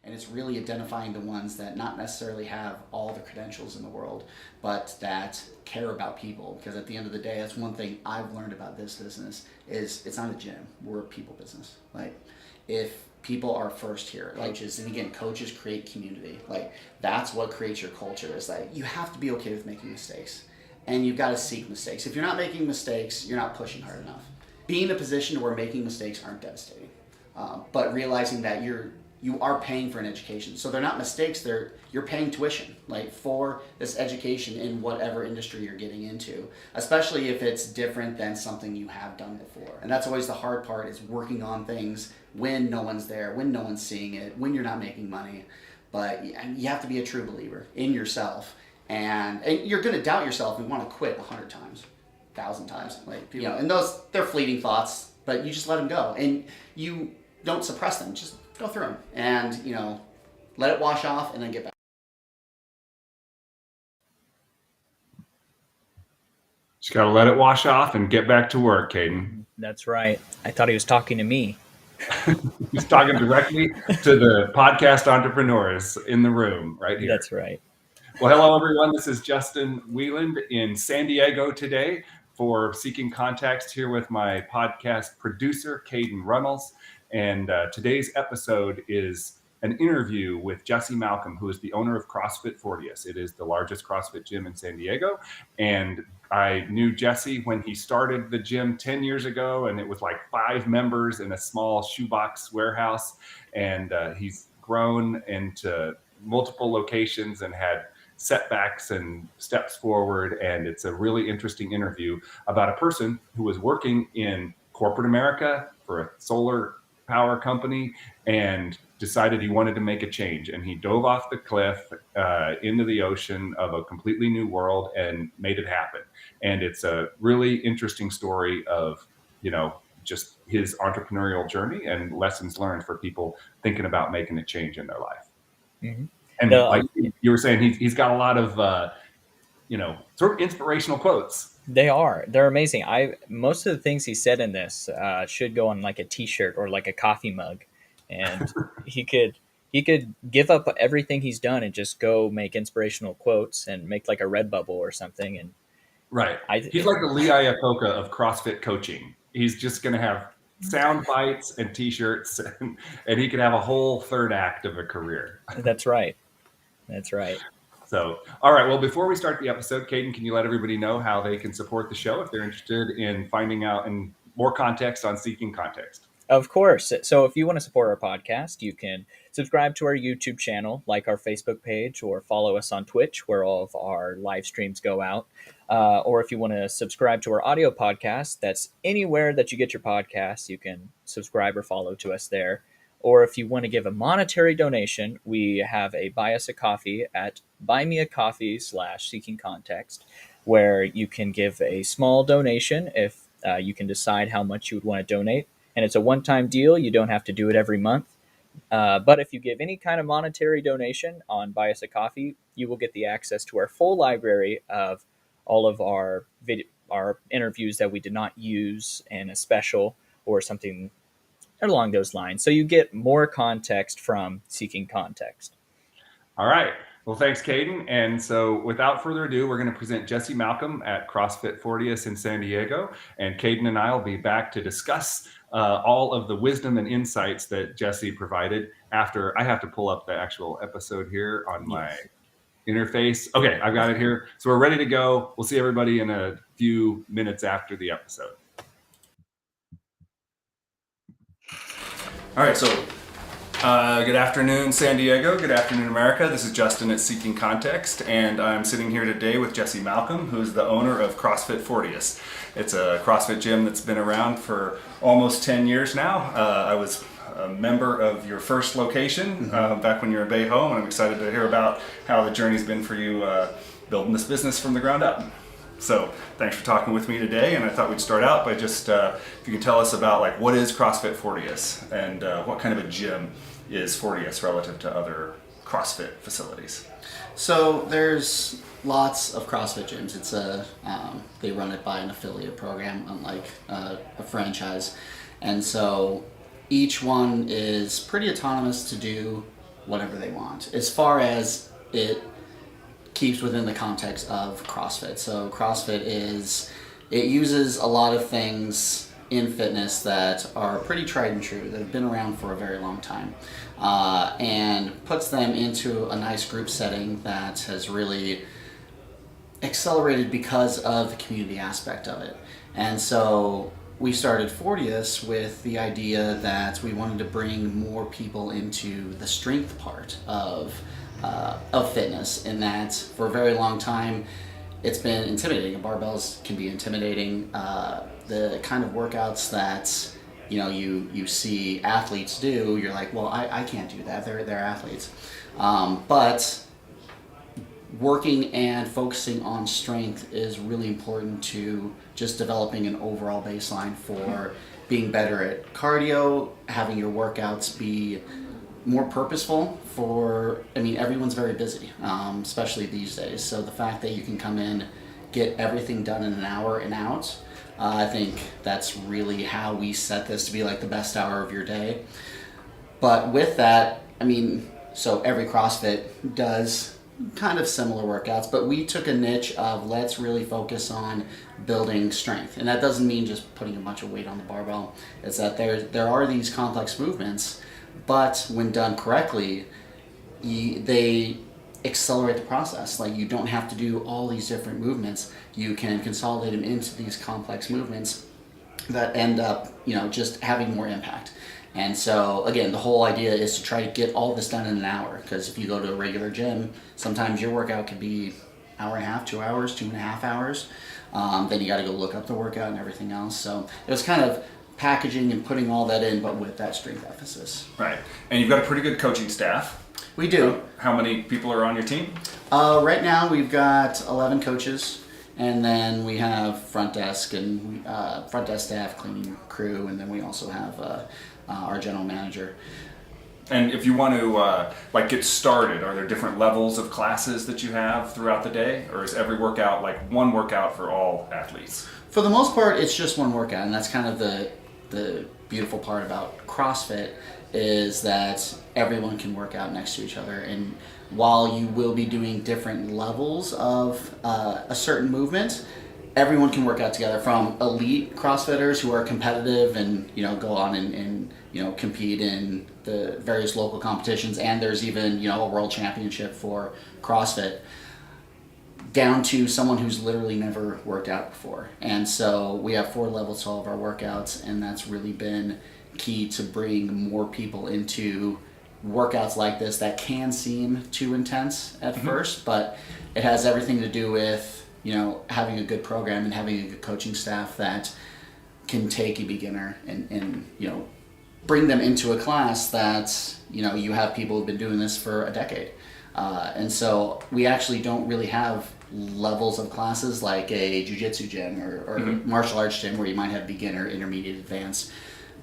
And it's really identifying the ones that not necessarily have all the credentials in the world, but that care about people. Because at the end of the day, that's one thing I've learned about this business is it's not a gym. We're a people business. Like, if people are first here, coaches, and again, coaches create community. Like, that's what creates your culture, is that you have to be okay with making mistakes. And you've got to seek mistakes. If you're not making mistakes, you're not pushing hard enough. Be in a position where making mistakes aren't devastating. But realizing that you are paying for an education, so they're not mistakes. You're paying tuition, like, for this education in whatever industry you're getting into, especially if it's different than something you have done before. And that's always the hard part, is working on things when no one's there, when no one's seeing it, when you're not making money. But you have to be a true believer in yourself, and you're going to doubt yourself and want to quit 100 times, 1,000 times. Like, people, and they're fleeting thoughts, but you just let them go, and you don't suppress them. Just go through them, and let it wash off, and then get back. Just got to let it wash off and get back to work, Caden. That's right. I thought he was talking to me. He's talking directly to the podcast entrepreneurs in the room right here. That's right. Well, hello, everyone. This is Justin Wieland in San Diego today for Seeking Context, here with my podcast producer, Caden Runnels. And today's episode is an interview with Jesse Malcomb, who is the owner of CrossFit Fortius. It is the largest CrossFit gym in San Diego. And I knew Jesse when he started the gym 10 years ago, and it was like 5 members in a small shoebox warehouse. And he's grown into multiple locations and had setbacks and steps forward. And it's a really interesting interview about a person who was working in corporate America for a solar power company and decided he wanted to make a change, and he dove off the cliff into the ocean of a completely new world and made it happen. And it's a really interesting story of just his entrepreneurial journey and lessons learned for people thinking about making a change in their life. Mm-hmm. And like you were saying, he's got a lot of sort of inspirational quotes. They're amazing. Most of the things he said in this should go on like a t-shirt or like a coffee mug, and he could give up everything he's done and just go make inspirational quotes and make like a Redbubble or something. And right, he's like the Lee Iacocca of CrossFit coaching. He's just going to have sound bites and t-shirts, and he could have a whole third act of a career. That's right. So, all right. Well, before we start the episode, Caden, can you let everybody know how they can support the show if they're interested in finding out and more context on Seeking Context? Of course. So if you want to support our podcast, you can subscribe to our YouTube channel, like our Facebook page, or follow us on Twitch, where all of our live streams go out. Or if you want to subscribe to our audio podcast, that's anywhere that you get your podcasts, you can subscribe or follow to us there. Or if you want to give a monetary donation, we have a buy us a coffee at buymeacoffee.com/Seeking Context, where you can give a small donation if you can decide how much you would want to donate. And it's a one-time deal. You don't have to do it every month. But if you give any kind of monetary donation on Buy Us a Coffee, you will get the access to our full library of all of our interviews that we did not use in a special or something along those lines. So you get more context from Seeking Context. All right. Well, thanks, Caden. And so without further ado, we're going to present Jesse Malcomb at CrossFit Fortius in San Diego. And Caden and I will be back to discuss all of the wisdom and insights that Jesse provided after I have to pull up the actual episode here on my interface. Okay, I've got it here. So we're ready to go. We'll see everybody in a few minutes after the episode. All right, so good afternoon, San Diego. Good afternoon, America. This is Justin at Seeking Context, and I'm sitting here today with Jesse Malcomb, who's the owner of CrossFit Fortius. It's a CrossFit gym that's been around for almost 10 years now. I was a member of your first location back when you were in Bay Ho, and I'm excited to hear about how the journey's been for you building this business from the ground up. So thanks for talking with me today, and I thought we'd start out by just if you could tell us about like what is CrossFit Fortius and what kind of a gym is Fortius relative to other CrossFit facilities. So there's lots of CrossFit gyms. It's they run it by an affiliate program, unlike a franchise, and so each one is pretty autonomous to do whatever they want. As far as it keeps within the context of CrossFit. So CrossFit it uses a lot of things in fitness that are pretty tried and true, that have been around for a very long time, and puts them into a nice group setting that has really accelerated because of the community aspect of it. And so we started Fortius with the idea that we wanted to bring more people into the strength part of fitness, in that for a very long time it's been intimidating. Barbells can be intimidating. The kind of workouts that you see athletes do, you're like, well, I can't do that. They're athletes. But working and focusing on strength is really important to just developing an overall baseline for being better at cardio, having your workouts be more purposeful. Everyone's very busy, especially these days. So the fact that you can come in, get everything done in an hour and out, I think that's really how we set this to be like the best hour of your day. But with that, so every CrossFit does kind of similar workouts, but we took a niche of let's really focus on building strength. And that doesn't mean just putting a bunch of weight on the barbell. It's that there are these complex movements, but when done correctly, they accelerate the process. Like, you don't have to do all these different movements. You can consolidate them into these complex movements that end up, just having more impact. And so, again, the whole idea is to try to get all this done in an hour, because if you go to a regular gym, sometimes your workout could be hour and a half, 2 hours, 2.5 hours. Then you got to go look up the workout and everything else. So it was kind of packaging and putting all that in, but with that strength emphasis. Right. And you've got a pretty good coaching staff. We do. How many people are on your team? Right now we've got 11 coaches, and then we have front desk and front desk staff, cleaning crew, and then we also have our general manager. And if you want to get started, are there different levels of classes that you have throughout the day, or is every workout like one workout for all athletes? For the most part, it's just one workout, and that's kind of the beautiful part about CrossFit, is that everyone can work out next to each other. And while you will be doing different levels of a certain movement, everyone can work out together, from elite CrossFitters who are competitive and go on and compete in the various local competitions, and there's even a world championship for CrossFit, down to someone who's literally never worked out before. And so we have 4 levels to all of our workouts, and that's really been key to bring more people into workouts like this that can seem too intense at first, but it has everything to do with having a good program and having a good coaching staff that can take a beginner and bring them into a class that you have people who've been doing this for a decade. And so we actually don't really have levels of classes like a jiu-jitsu gym or martial arts gym, where you might have beginner, intermediate, advanced.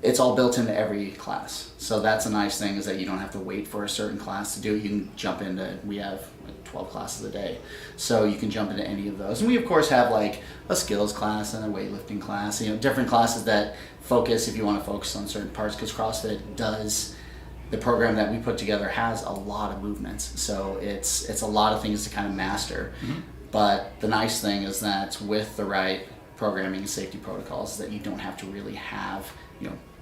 It's all built into every class. So that's a nice thing, is that you don't have to wait for a certain class to do it. You can jump into, we have like 12 classes a day, so you can jump into any of those. And we of course have like a skills class and a weightlifting class, different classes that focus, if you want to focus on certain parts, because CrossFit does, the program that we put together has a lot of movements. So it's a lot of things to kind of master. But the nice thing is that with the right programming and safety protocols, that you don't have to really have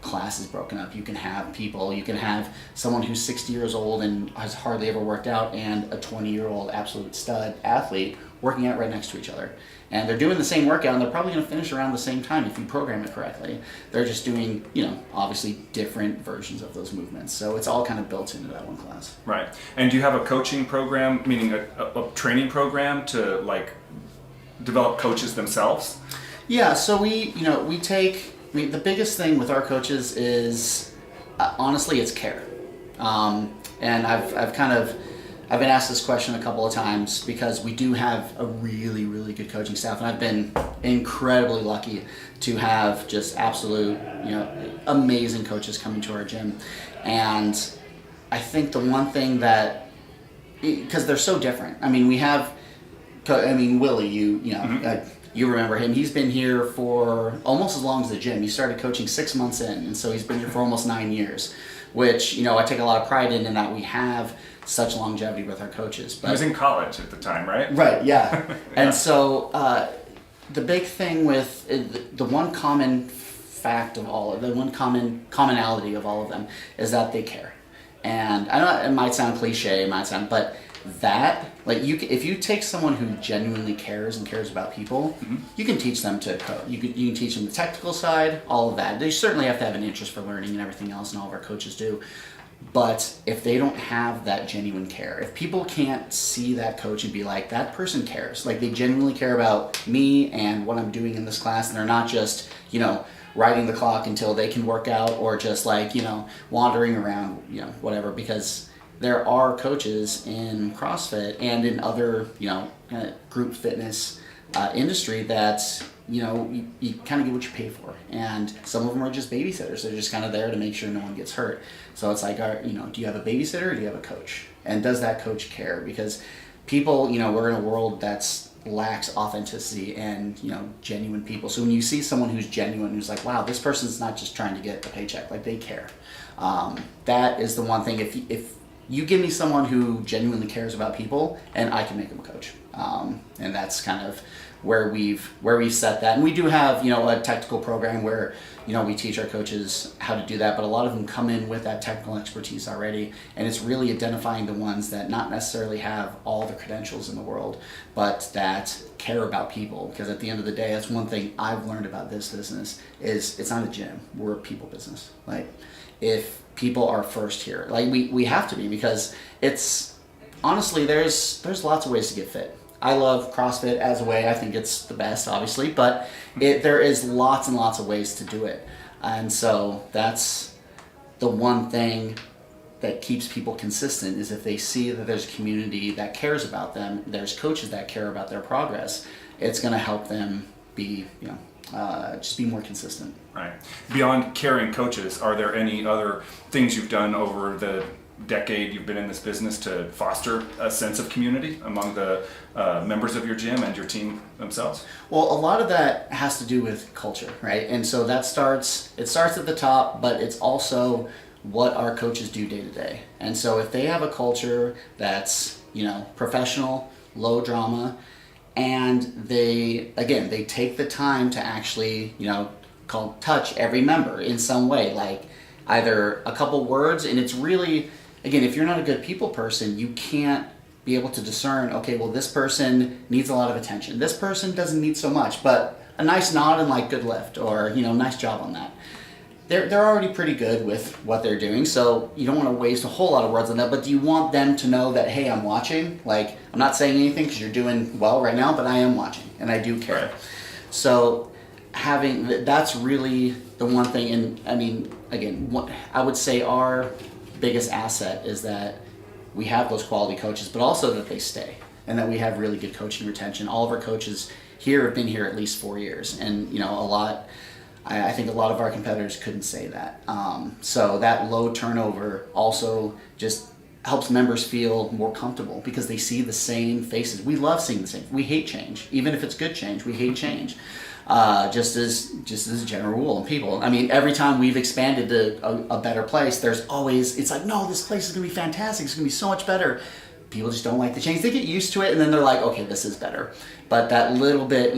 classes broken up. You can have someone who's 60 years old and has hardly ever worked out, and a 20-year-old absolute stud athlete working out right next to each other. And they're doing the same workout, and they're probably going to finish around the same time if you program it correctly. They're just doing, obviously different versions of those movements. So it's all kind of built into that one class. Right. And do you have a coaching program, meaning a training program to develop coaches themselves? Yeah. So we take, the biggest thing with our coaches is, honestly, it's care. And I've been asked this question a couple of times, because we do have a really, really good coaching staff, and I've been incredibly lucky to have just absolute, amazing coaches coming to our gym. And I think the one thing that, because they're so different. We have, Willie, you remember him. He's been here for almost as long as the gym. He started coaching 6 months in, and so he's been here for almost 9 years. which I take a lot of pride in that we have such longevity with our coaches. But I was in college at the time, right? Right, yeah. Yeah. And so the big thing with the one common fact of all of the one commonality of all of them is that they care. And I know it might sound cliche, but that, like, if you take someone who genuinely cares and cares about people, you can teach them to code. You can teach them the technical side, all of that. They certainly have to have an interest for learning and everything else, and all of our coaches do. But if they don't have that genuine care, if people can't see that coach and be like, that person cares, like they genuinely care about me and what I'm doing in this class, and they're not just, riding the clock until they can work out, or just like, wandering around, whatever, because there are coaches in CrossFit and in other, kind of group fitness industry that, you kind of get what you pay for. And some of them are just babysitters. They're just kind of there to make sure no one gets hurt. So it's like, do you have a babysitter or do you have a coach? And does that coach care? Because people, we're in a world that's lacks authenticity and, genuine people. So when you see someone who's genuine, who's like, wow, this person's not just trying to get a paycheck, like they care. That is the one thing. If you give me someone who genuinely cares about people, and I can make them a coach. And that's kind of where we've set that. And we do have, a technical program where, we teach our coaches how to do that, but a lot of them come in with that technical expertise already. And it's really identifying the ones that not necessarily have all the credentials in the world, but that care about people. Because at the end of the day, that's one thing I've learned about this business is it's not a gym. We're a people business. Like, if people are first here, like we have to be, because it's honestly, there's lots of ways to get fit. I love CrossFit as a way. I think it's the best, obviously, but there is lots and lots of ways to do it. And so that's the one thing that keeps people consistent, is if they see that there's a community that cares about them, there's coaches that care about their progress, it's going to help them be, just be more consistent. Right. Beyond caring coaches, are there any other things you've done over the decade you've been in this business to foster a sense of community among the members of your gym and your team themselves? Well, a lot of that has to do with culture, right? And so it starts at the top, but it's also what our coaches do day to day. And so if they have a culture that's, professional, low drama, and they take the time to actually, touch every member in some way, like either a couple words, and it's really, again, if you're not a good people person, you can't be able to discern, okay, well, this person needs a lot of attention. This person doesn't need so much, but a nice nod and like good lift, or, nice job on that. They're already pretty good with what they're doing, so you don't want to waste a whole lot of words on that, but do you want them to know that, hey, I'm watching? Like, I'm not saying anything because you're doing well right now, but I am watching, and I do care. Right. So that's really the one thing. And I mean, again, I would say our biggest asset is that we have those quality coaches, but also that they stay, and that we have really good coaching retention. All of our coaches here have been here at least 4 years, and I think a lot of our competitors couldn't say that. So that low turnover also just helps members feel more comfortable, because they see the same faces. We love seeing the same. We hate change, even if it's good change. We hate change. Just as a general rule. And people, I mean, every time we've expanded to a better place, there's always, it's like, no, this place is going to be fantastic. It's going to be so much better. People just don't like the change. They get used to it, and then they're like, okay, this is better. But that little bit,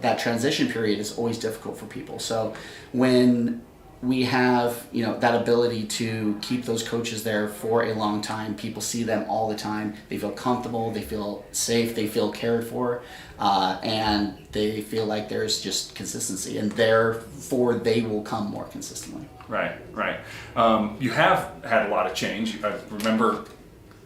that transition period is always difficult for people. So when we have, that ability to keep those coaches there for a long time, people see them all the time, they feel comfortable, they feel safe, they feel cared for, and they feel like there's just consistency, and therefore they will come more consistently. Right. You have had a lot of change. I remember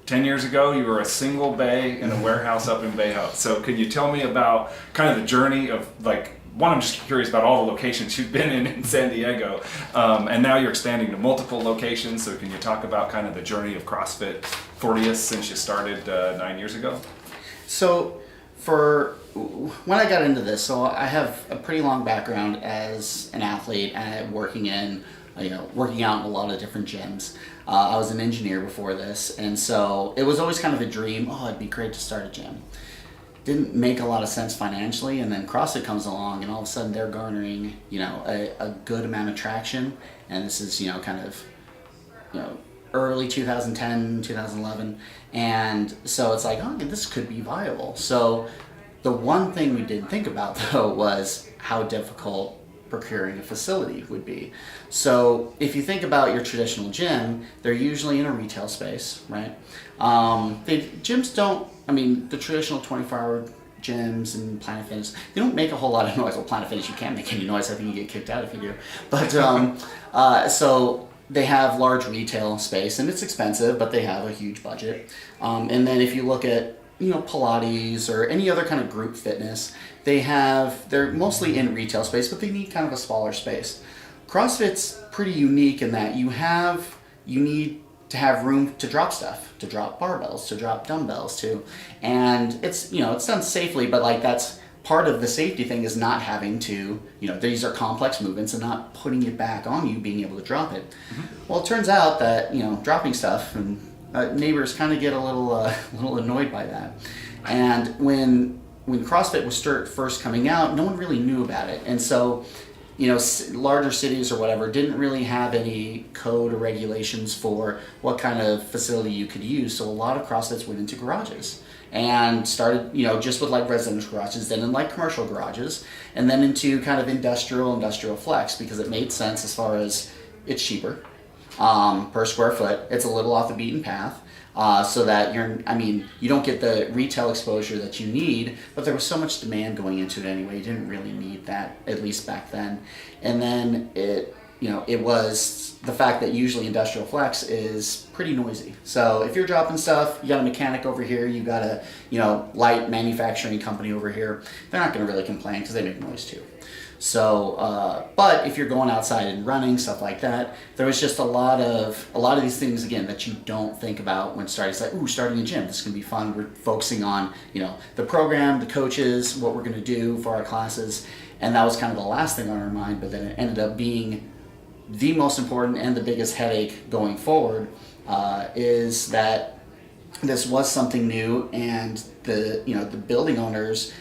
10 years ago, you were a single bay in a warehouse up in Bay Hope. So could you tell me about kind of the journey of, like, one, I'm just curious about all the locations you've been in San Diego, and now you're expanding to multiple locations. So can you talk about kind of the journey of CrossFit Fortius since you started 9 years ago? So when I got into this, so I have a pretty long background as an athlete and working out in a lot of different gyms. I was an engineer before this, and so it was always kind of a dream. Oh, it'd be great to start a gym. Didn't make a lot of sense financially, and then CrossFit comes along, and all of a sudden they're garnering, a good amount of traction. And this is, kind of early 2010, 2011, and so it's like, oh, this could be viable. So the one thing we didn't think about though was how difficult procuring a facility would be. So if you think about your traditional gym, they're usually in a retail space, right? Gyms don't, the traditional 24-hour gyms and Planet Fitness, they don't make a whole lot of noise. Well, Planet Fitness, you can't make any noise. I think you get kicked out if you do. But so they have large retail space, and it's expensive, but they have a huge budget. And then if you look at Pilates or any other kind of group fitness, they're mostly in retail space, but they need kind of a smaller space. CrossFit's pretty unique in that you need to have room to drop stuff, to drop barbells, to drop dumbbells too, and it's done safely, but like that's part of the safety thing is not having to, these are complex movements and not putting it back on you, being able to drop it. Mm-hmm. Well, it turns out that dropping stuff and neighbors kind of get a little annoyed by that, and when CrossFit was first coming out, no one really knew about it, and so larger cities or whatever didn't really have any code or regulations for what kind of facility you could use. So a lot of CrossFits went into garages and started, just with like residential garages, then in like commercial garages, and then into kind of industrial flex, because it made sense as far as it's cheaper per square foot. It's a little off the beaten path. So that you don't get the retail exposure that you need, but there was so much demand going into it anyway, you didn't really need that, at least back then. And then it was the fact that usually industrial flex is pretty noisy. So if you're dropping stuff, you got a mechanic over here, you got a light manufacturing company over here, they're not going to really complain because they make noise too. So, but if you're going outside and running, stuff like that, there was just a lot of these things, again, that you don't think about when starting. It's like, ooh, starting a gym, this is going to be fun. We're focusing on, the program, the coaches, what we're going to do for our classes. And that was kind of the last thing on our mind, but then it ended up being the most important and the biggest headache going forward, is that this was something new, and the building owners,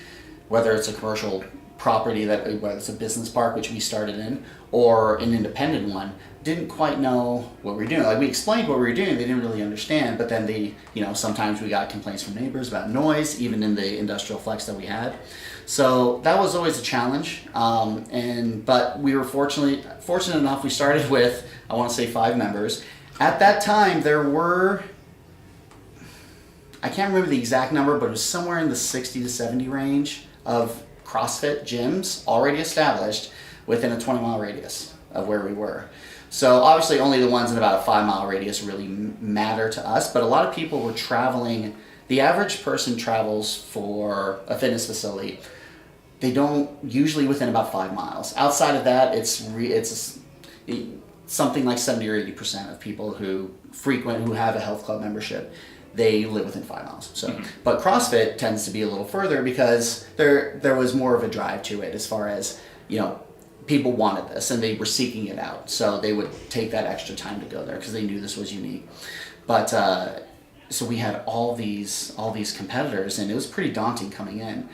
whether it's a commercial property, whether it's a business park, which we started in, or an independent one, didn't quite know what we were doing. Like, we explained what we were doing, they didn't really understand, but then sometimes we got complaints from neighbors about noise, even in the industrial flex that we had. So that was always a challenge, but we were fortunate enough, we started with, I want to say 5 members. At that time, there were, I can't remember the exact number, but it was somewhere in the 60 to 70 range of CrossFit gyms already established within a 20-mile radius of where we were. So obviously only the ones in about a 5-mile radius really matter to us, but a lot of people were traveling. The average person travels for a fitness facility. They don't usually within about 5 miles. Outside of that, it's something like 70 or 80% of people who have a health club membership, they live within 5 miles. So, but CrossFit tends to be a little further because there was more of a drive to it, as far as people wanted this and they were seeking it out. So they would take that extra time to go there because they knew this was unique. But so we had all these competitors, and it was pretty daunting coming in.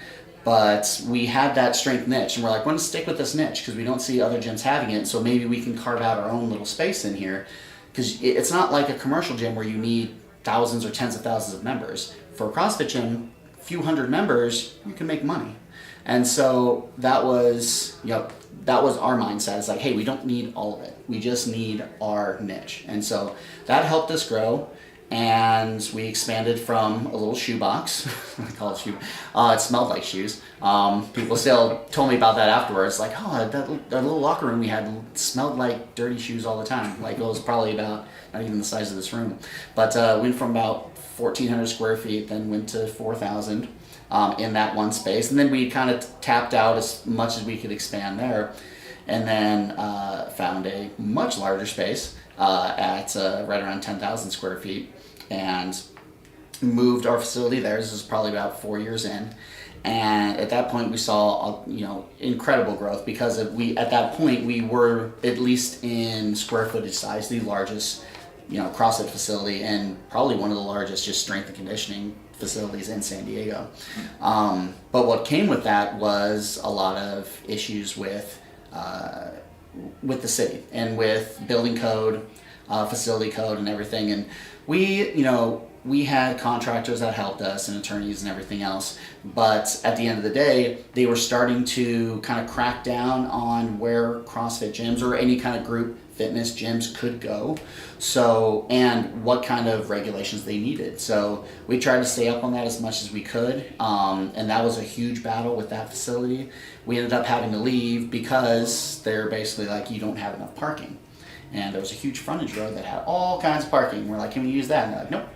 But we had that strength niche, and we're like, we're gonna stick with this niche because we don't see other gyms having it. So maybe we can carve out our own little space in here, because it's not like a commercial gym where you need thousands or tens of thousands of members. For a CrossFit gym, a few hundred members, you can make money. And so that was our mindset. It's like, hey, we don't need all of it. We just need our niche. And so that helped us grow. And we expanded from a little shoebox. I call it shoe. It smelled like shoes. People still told me about that afterwards. Like, oh, that little locker room we had smelled like dirty shoes all the time. Like, it was probably about not even the size of this room. But went from about 1,400 square feet, then went to 4,000 in that one space. And then we kind of tapped out as much as we could expand there. And then found a much larger space at right around 10,000 square feet. And moved our facility there. This was probably about 4 years in, and at that point we saw incredible growth, because at that point we were, at least in square footage size, the largest CrossFit facility, and probably one of the largest just strength and conditioning facilities in San Diego. But what came with that was a lot of issues with the city and with building code. facility code and everything. And we had contractors that helped us and attorneys and everything else. But at the end of the day, they were starting to kind of crack down on where CrossFit gyms or any kind of group fitness gyms could go. So, and what kind of regulations they needed. So we tried to stay up on that as much as we could. And that was a huge battle with that facility. We ended up having to leave because they're basically like, you don't have enough parking. And there was a huge frontage road that had all kinds of parking. We're like, can we use that? And they're like, nope.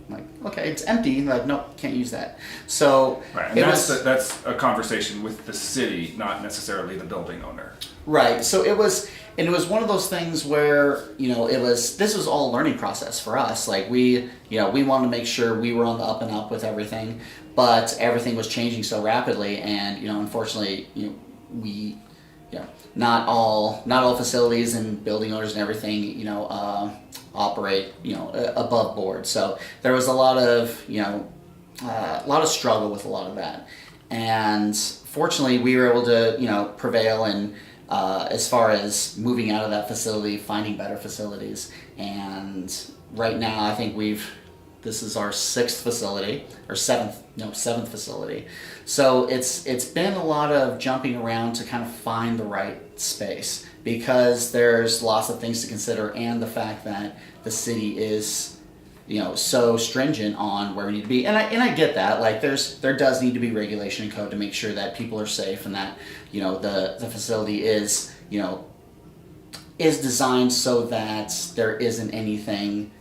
I'm like, okay, it's empty. They're like, nope, can't use that. So right, and that's a conversation with the city, not necessarily the building owner. Right. So it was one of those things where, this was all a learning process for us. Like we wanted to make sure we were on the up and up with everything, but everything was changing so rapidly. And, unfortunately, not all facilities and building owners and everything, operate, above board. So there was a lot of struggle with a lot of that. And fortunately, we were able to, prevail and, as far as moving out of that facility, finding better facilities. And right now, I think this is our seventh facility. So it's been a lot of jumping around to kind of find the right space, because there's lots of things to consider, and the fact that the city is so stringent on where we need to be. And I get that. Like there does need to be regulation and code to make sure that people are safe, and that the facility is designed so that there isn't anything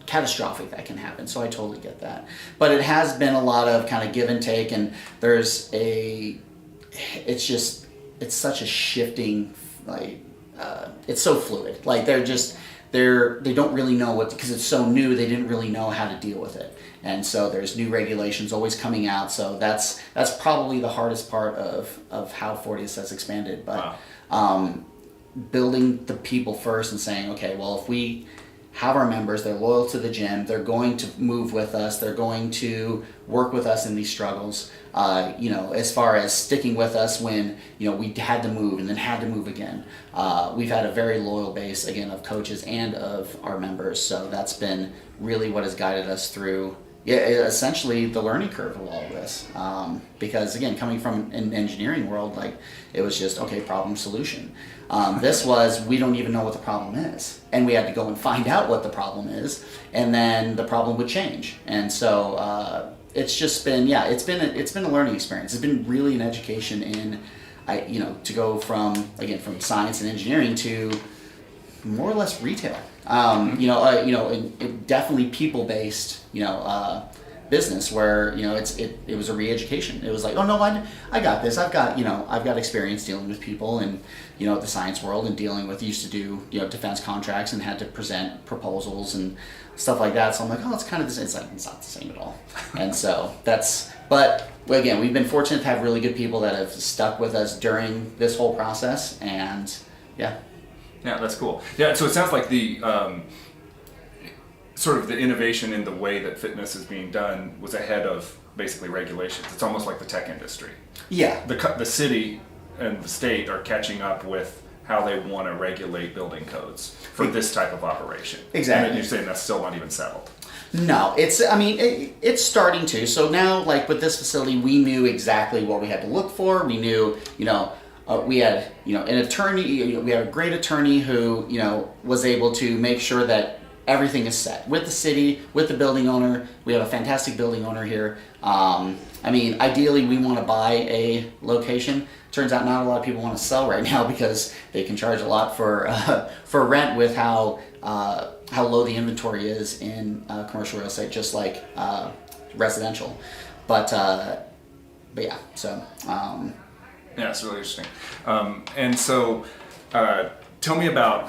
catastrophic that can happen. So I totally get that. But it has been a lot of kind of give and take, and it's such a shifting, it's so fluid. Like they don't really know because it's so new, they didn't really know how to deal with it. And so there's new regulations always coming out. So that's probably the hardest part of how Fortius has expanded. But building the people first and saying, okay, well, if we have our members, they're loyal to the gym, they're going to move with us, they're going to work with us in these struggles, as far as sticking with us when, we had to move and then had to move again. We've had a very loyal base, again, of coaches and of our members. So that's been really what has guided us through, essentially the learning curve of all of this. Because again, coming from an engineering world, it was just, okay, problem solution. This was, we don't even know what the problem is. And we had to go and find out what the problem is, and then the problem would change. And so it's just been, it's been a learning experience. It's been really an education in, to go from science and engineering to more or less retail. Definitely people-based, business where it was a re-education. It was like, oh no, I got this. I've got experience dealing with people and the science world, and dealing with, used to do defense contracts and had to present proposals and stuff like that. So I'm like, oh, it's kind of the same. It's like, it's not the same at all. And so but again, we've been fortunate to have really good people that have stuck with us during this whole process, and yeah, that's cool. Yeah, so it sounds like the sort of the innovation in the way that fitness is being done was ahead of basically regulations. It's almost like the tech industry. Yeah. The city and the state are catching up with how they want to regulate building codes for this type of operation. Exactly. And you're saying that's still not even settled. No, it's starting to. So now, with this facility, we knew exactly what we had to look for. We knew, we had, an attorney, we had a great attorney who, was able to make sure that everything is set with the city, with the building owner. We have a fantastic building owner here. Ideally, we want to buy a location. Turns out not a lot of people want to sell right now because they can charge a lot for rent with how low the inventory is in commercial real estate, just like residential. But yeah, so. Yeah, it's really interesting. And so, tell me about.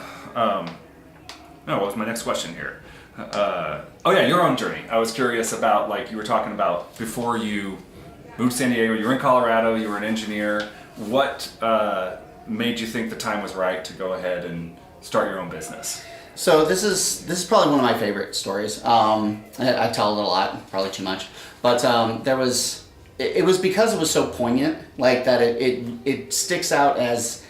What was my next question here? Your own journey. I was curious about, you were talking about before you moved to San Diego, you were in Colorado, you were an engineer. What made you think the time was right to go ahead and start your own business? So this is probably one of my favorite stories. I tell it a lot, probably too much, but it was because it was so poignant, that it sticks out as,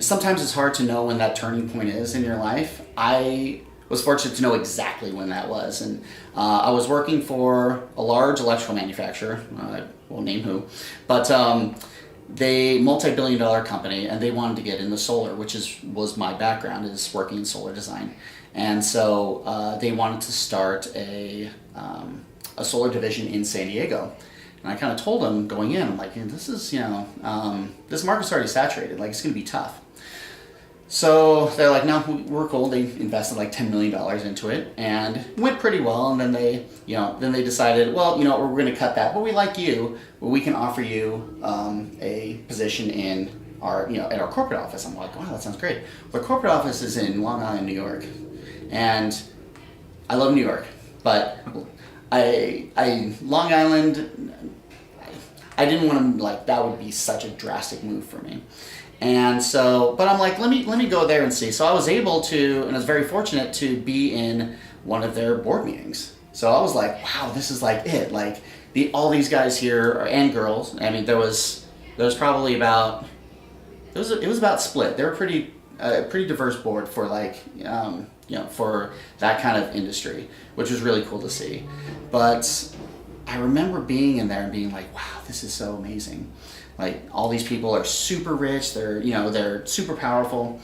sometimes it's hard to know when that turning point is in your life. I was fortunate to know exactly when that was. And I was working for a large electrical manufacturer, I won't name who, but they multi-billion-dollar company, and they wanted to get into solar, which was my background, is working in solar design. And so they wanted to start a solar division in San Diego. And I kind of told them going in, I'm like, this is, this market's already saturated. Like, it's going to be tough. So they're like, no, we're cool. They invested like $10 million into it, and it went pretty well. And then they decided, well, we're going to cut that, but we like you. Well, we can offer you a position in our, at our corporate office. I'm like, wow, that sounds great. Well, the corporate office is in Long Island, New York, and I love New York, but Long Island, I didn't want to, like, that would be such a drastic move for me. And so, but I'm like, let me go there and see. So I was able to, and I was very fortunate to be in one of their board meetings. So I was like, wow, this is like it. Like, all these guys here, and girls, I mean, there was probably about, it was about split. They were pretty diverse board for like, for that kind of industry, which was really cool to see. But I remember being in there and being like, wow, this is so amazing. Like, all these people are super rich, they're super powerful.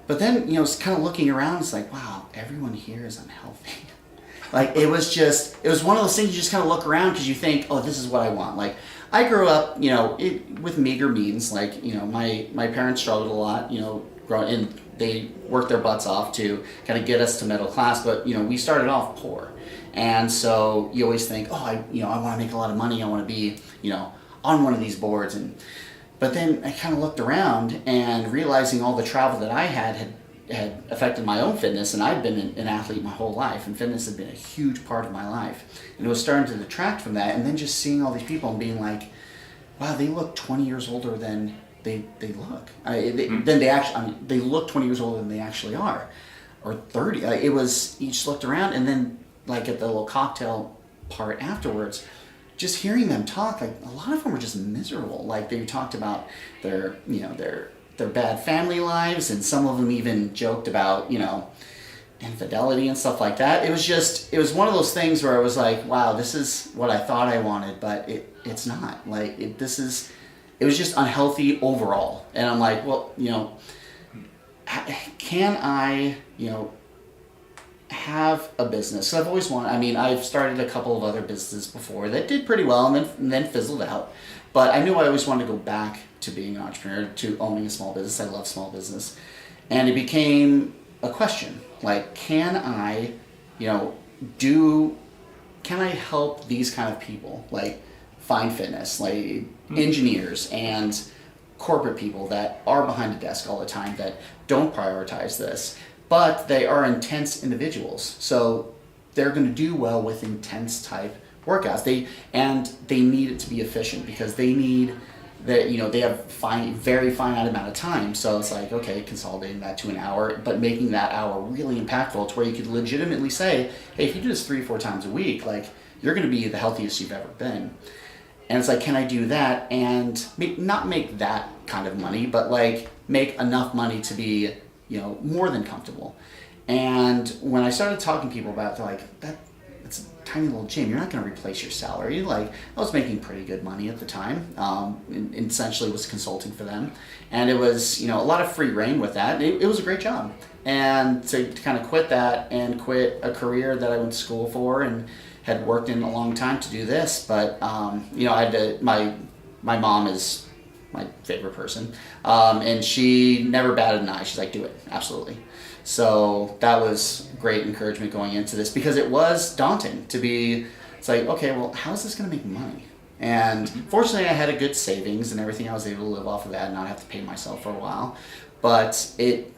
But then, it's kind of looking around, it's like, wow, everyone here is unhealthy. Like, it was one of those things you just kind of look around because you think, oh, this is what I want. Like, I grew up, with meager means. Like, my parents struggled a lot, growing, and they worked their butts off to kind of get us to middle class. But, we started off poor. And so you always think, oh, I want to make a lot of money. I want to be, on one of these boards. But then I kind of looked around and realizing all the travel that I had affected my own fitness, and I'd been an athlete my whole life, and fitness had been a huge part of my life. And it was starting to detract from that, and then just seeing all these people and being like, wow, they look 20 years older than they look. They look 20 years older than they actually are, or 30. You just looked around, and then like at the little cocktail part afterwards, just hearing them talk, like a lot of them were just miserable. Like, they talked about their bad family lives, and some of them even joked about, infidelity and stuff like that. It was one of those things where I was like, wow, this is what I thought I wanted, but it's not. Like, it was just unhealthy overall. And I'm like, well, can I, have a business? So I've always wanted, I've started a couple of other businesses before that did pretty well and then fizzled out. But I knew I always wanted to go back to being an entrepreneur, to owning a small business. I love small business. And it became a question, like, can I help these kind of people, like, find fitness, like engineers and corporate people that are behind a desk all the time, that don't prioritize this, but they are intense individuals. So they're going to do well with intense type workouts. They need it to be efficient because they need that, they have very finite amount of time. So it's like, okay, consolidating that to an hour, but making that hour really impactful to where you could legitimately say, hey, if you do this 3 or 4 times a week, like, you're going to be the healthiest you've ever been. And it's like, can I do that and not make that kind of money, but like make enough money to be, more than comfortable. And when I started talking to people about it, they're like, it's a tiny little gym. You're not going to replace your salary. Like, I was making pretty good money at the time. And essentially was consulting for them. And it was, a lot of free reign with that. It was a great job. And to kind of quit that and quit a career that I went to school for and had worked in a long time to do this. But, I had to, my mom is my favorite person. And she never batted an eye. She's like, do it. Absolutely. So that was great encouragement going into this, because it was daunting to be, it's like, okay, well, how is this going to make money? And fortunately I had a good savings and everything. I was able to live off of that and not have to pay myself for a while. But it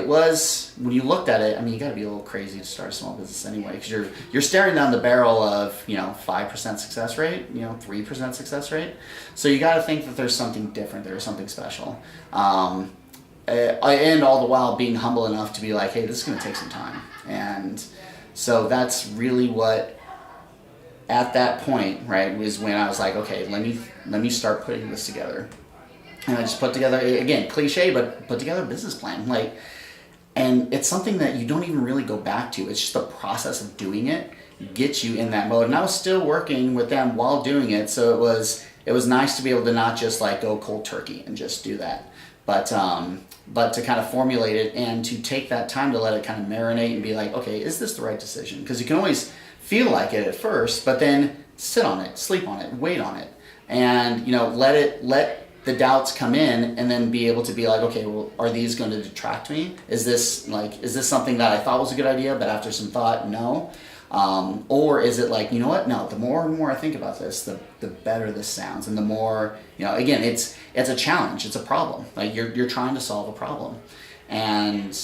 was, when you looked at it, you got to be a little crazy to start a small business anyway, because you're staring down the barrel of 5% success rate, 3% success rate. So you got to think that there's something different, there's something special, and all the while being humble enough to be like, hey, this is going to take some time. And so that's really what, at that point, right, was when I was like, okay, let me start putting this together. And I just put together, again, cliche, but put together a business plan. Like, and it's something that you don't even really go back to. It's just the process of doing it gets you in that mode. And I was still working with them while doing it, so it was nice to be able to not just like go cold turkey and just do that, but to kind of formulate it and to take that time to let it kind of marinate and be like, okay, is this the right decision? Because you can always feel like it at first, but then sit on it, sleep on it, wait on it, and let the doubts come in, and then be able to be like, okay, well, are these going to detract me? Is this something that I thought was a good idea, but after some thought, no? Or is it like, you know what? No, the more and more I think about this, the better this sounds, and the more, again, it's a challenge, it's a problem. Like you're trying to solve a problem, and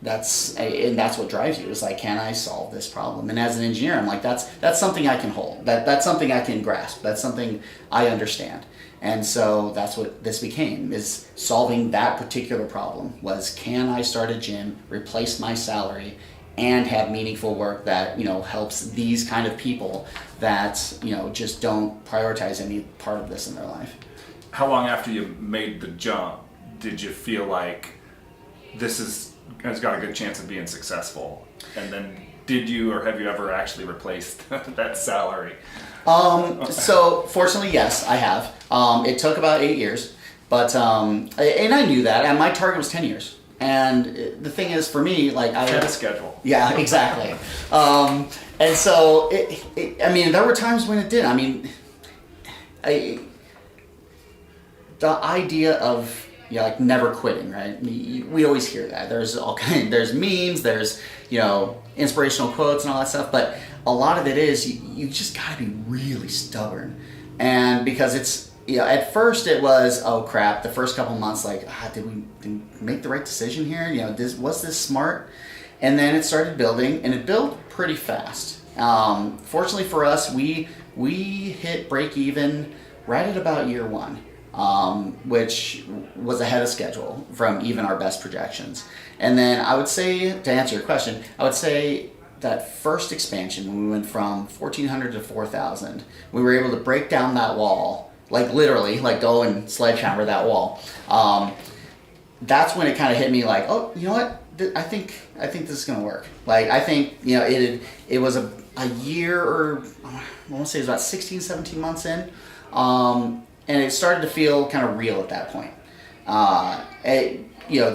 that's what drives you. Is like, can I solve this problem? And as an engineer, I'm like, that's something I can hold. That's something I can grasp. That's something I understand. And so that's what this became, is solving that particular problem. Was, can I start a gym, replace my salary, and have meaningful work that helps these kind of people that just don't prioritize any part of this in their life. How long after you made the jump did you feel like this has got a good chance of being successful? And then did you, or have you ever actually replaced that salary? So fortunately, yes, I have. It took about 8 years, but and I knew that, and my target was 10 years. And the thing is, for me, like I had a schedule. Yeah, exactly. And so there were times when it did. The idea of like never quitting, right? We always hear that. There's memes, there's inspirational quotes and all that stuff, but a lot of it is you just got to be really stubborn, and because it's at first it was, oh crap, the first couple months, like, did we make the right decision here? Was this smart? And then it started building, and it built pretty fast. Fortunately for us, we hit break even right at about year one, which was ahead of schedule from even our best projections. And then I would say, to answer your question, I would say that first expansion, when we went from 1,400 to 4,000, we were able to break down that wall, like literally, like go and sledgehammer that wall. That's when it kind of hit me like, oh, you know what? I think this is gonna work. Like, I think it was a year, or I want to say it was about 16, 17 months in, and it started to feel kind of real at that point. I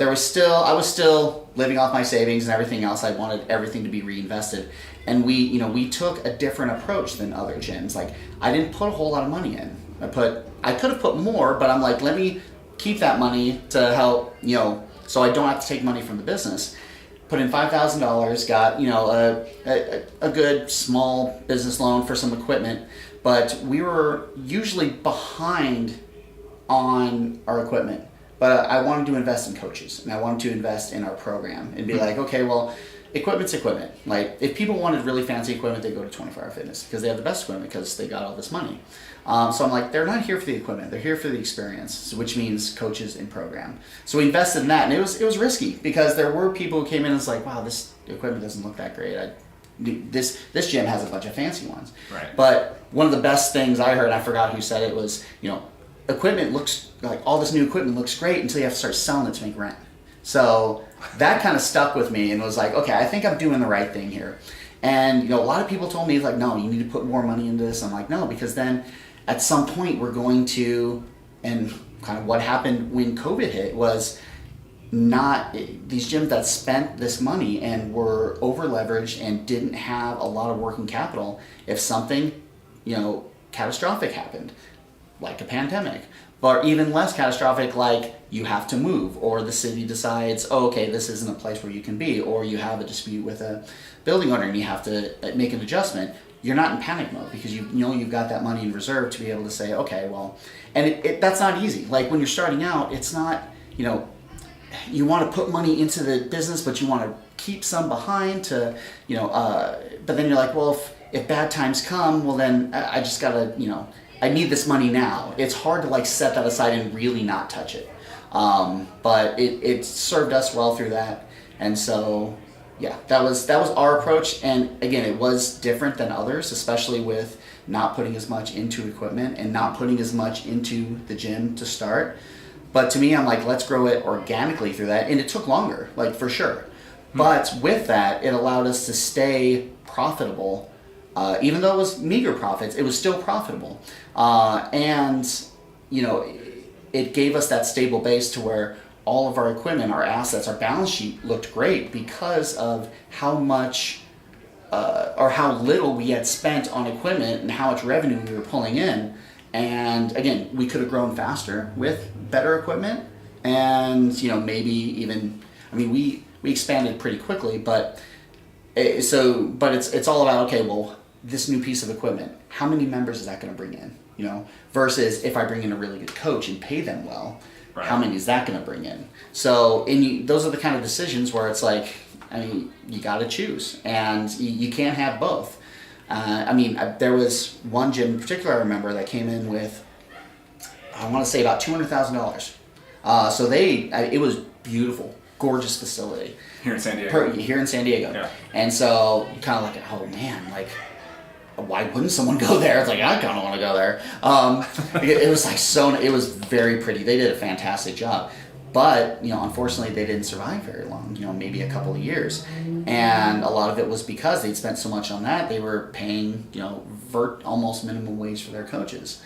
was still living off my savings and everything else. I wanted everything to be reinvested, and we took a different approach than other gyms. Like, I didn't put a whole lot of money in. I could have put more, but I'm like, let me keep that money to help, so I don't have to take money from the business. Put in $5,000, got a good small business loan for some equipment, but we were usually behind on our equipment. But I wanted to invest in coaches, and I wanted to invest in our program and be like, okay, well, equipment's equipment. Like, if people wanted really fancy equipment, they go to 24 Hour Fitness because they have the best equipment because they got all this money. So I'm like, they're not here for the equipment, they're here for the experience, which means coaches and program. So we invested in that, and it was risky because there were people who came in and was like, wow, this equipment doesn't look that great. This gym has a bunch of fancy ones. Right. But one of the best things I heard, I forgot who said it, was, equipment looks like, all this new equipment looks great until you have to start selling it to make rent. So that kind of stuck with me and was like, okay, I think I'm doing the right thing here. And a lot of people told me, like, no, you need to put more money into this. I'm like, no, because then at some point we're going to, and kind of what happened when COVID hit was, not these gyms that spent this money and were over leveraged and didn't have a lot of working capital. If something catastrophic happened, like a pandemic, or even less catastrophic, like you have to move, or the city decides, oh, okay, this isn't a place where you can be, or you have a dispute with a building owner and you have to make an adjustment, you're not in panic mode because you've got that money in reserve to be able to say, okay, well, and that's not easy. Like, when you're starting out, it's not, you want to put money into the business, but you want to keep some behind to, but then you're like, well, if bad times come, well, then I just gotta, I need this money now. It's hard to like set that aside and really not touch it. But it served us well through that. And so, yeah, that was our approach. And again, it was different than others, especially with not putting as much into equipment and not putting as much into the gym to start. But to me, I'm like, let's grow it organically through that. And it took longer, like for sure. But with that, it allowed us to stay profitable. Even though it was meager profits, it was still profitable. And, you know, it gave us that stable base to where all of our equipment, our assets, our balance sheet looked great because of how much or how little we had spent on equipment and how much revenue we were pulling in. And again, we could have grown faster with better equipment, and you know, maybe even, I mean, we expanded pretty quickly, but it's all about, okay, well, this new piece of equipment, how many members is that going to bring in, you know, versus if I bring in a really good coach and pay them well, Right. how many is that going to bring in? So those are the kind of decisions where it's like, I mean, you got to choose, and you can't have both. There was one gym in particular I remember that came in with, I want to say about $200,000. It was beautiful, gorgeous facility. Here in San Diego. Here in San Diego. Yeah. And so you kind of like, oh man, like, why wouldn't someone go there? It's like, I kind of want to go there. It was like it was very pretty. They did a fantastic job. But, you know, unfortunately, they didn't survive very long, you know, maybe a couple of years. And a lot of it was because they'd spent so much on that, they were paying, you know, almost minimum wage for their coaches.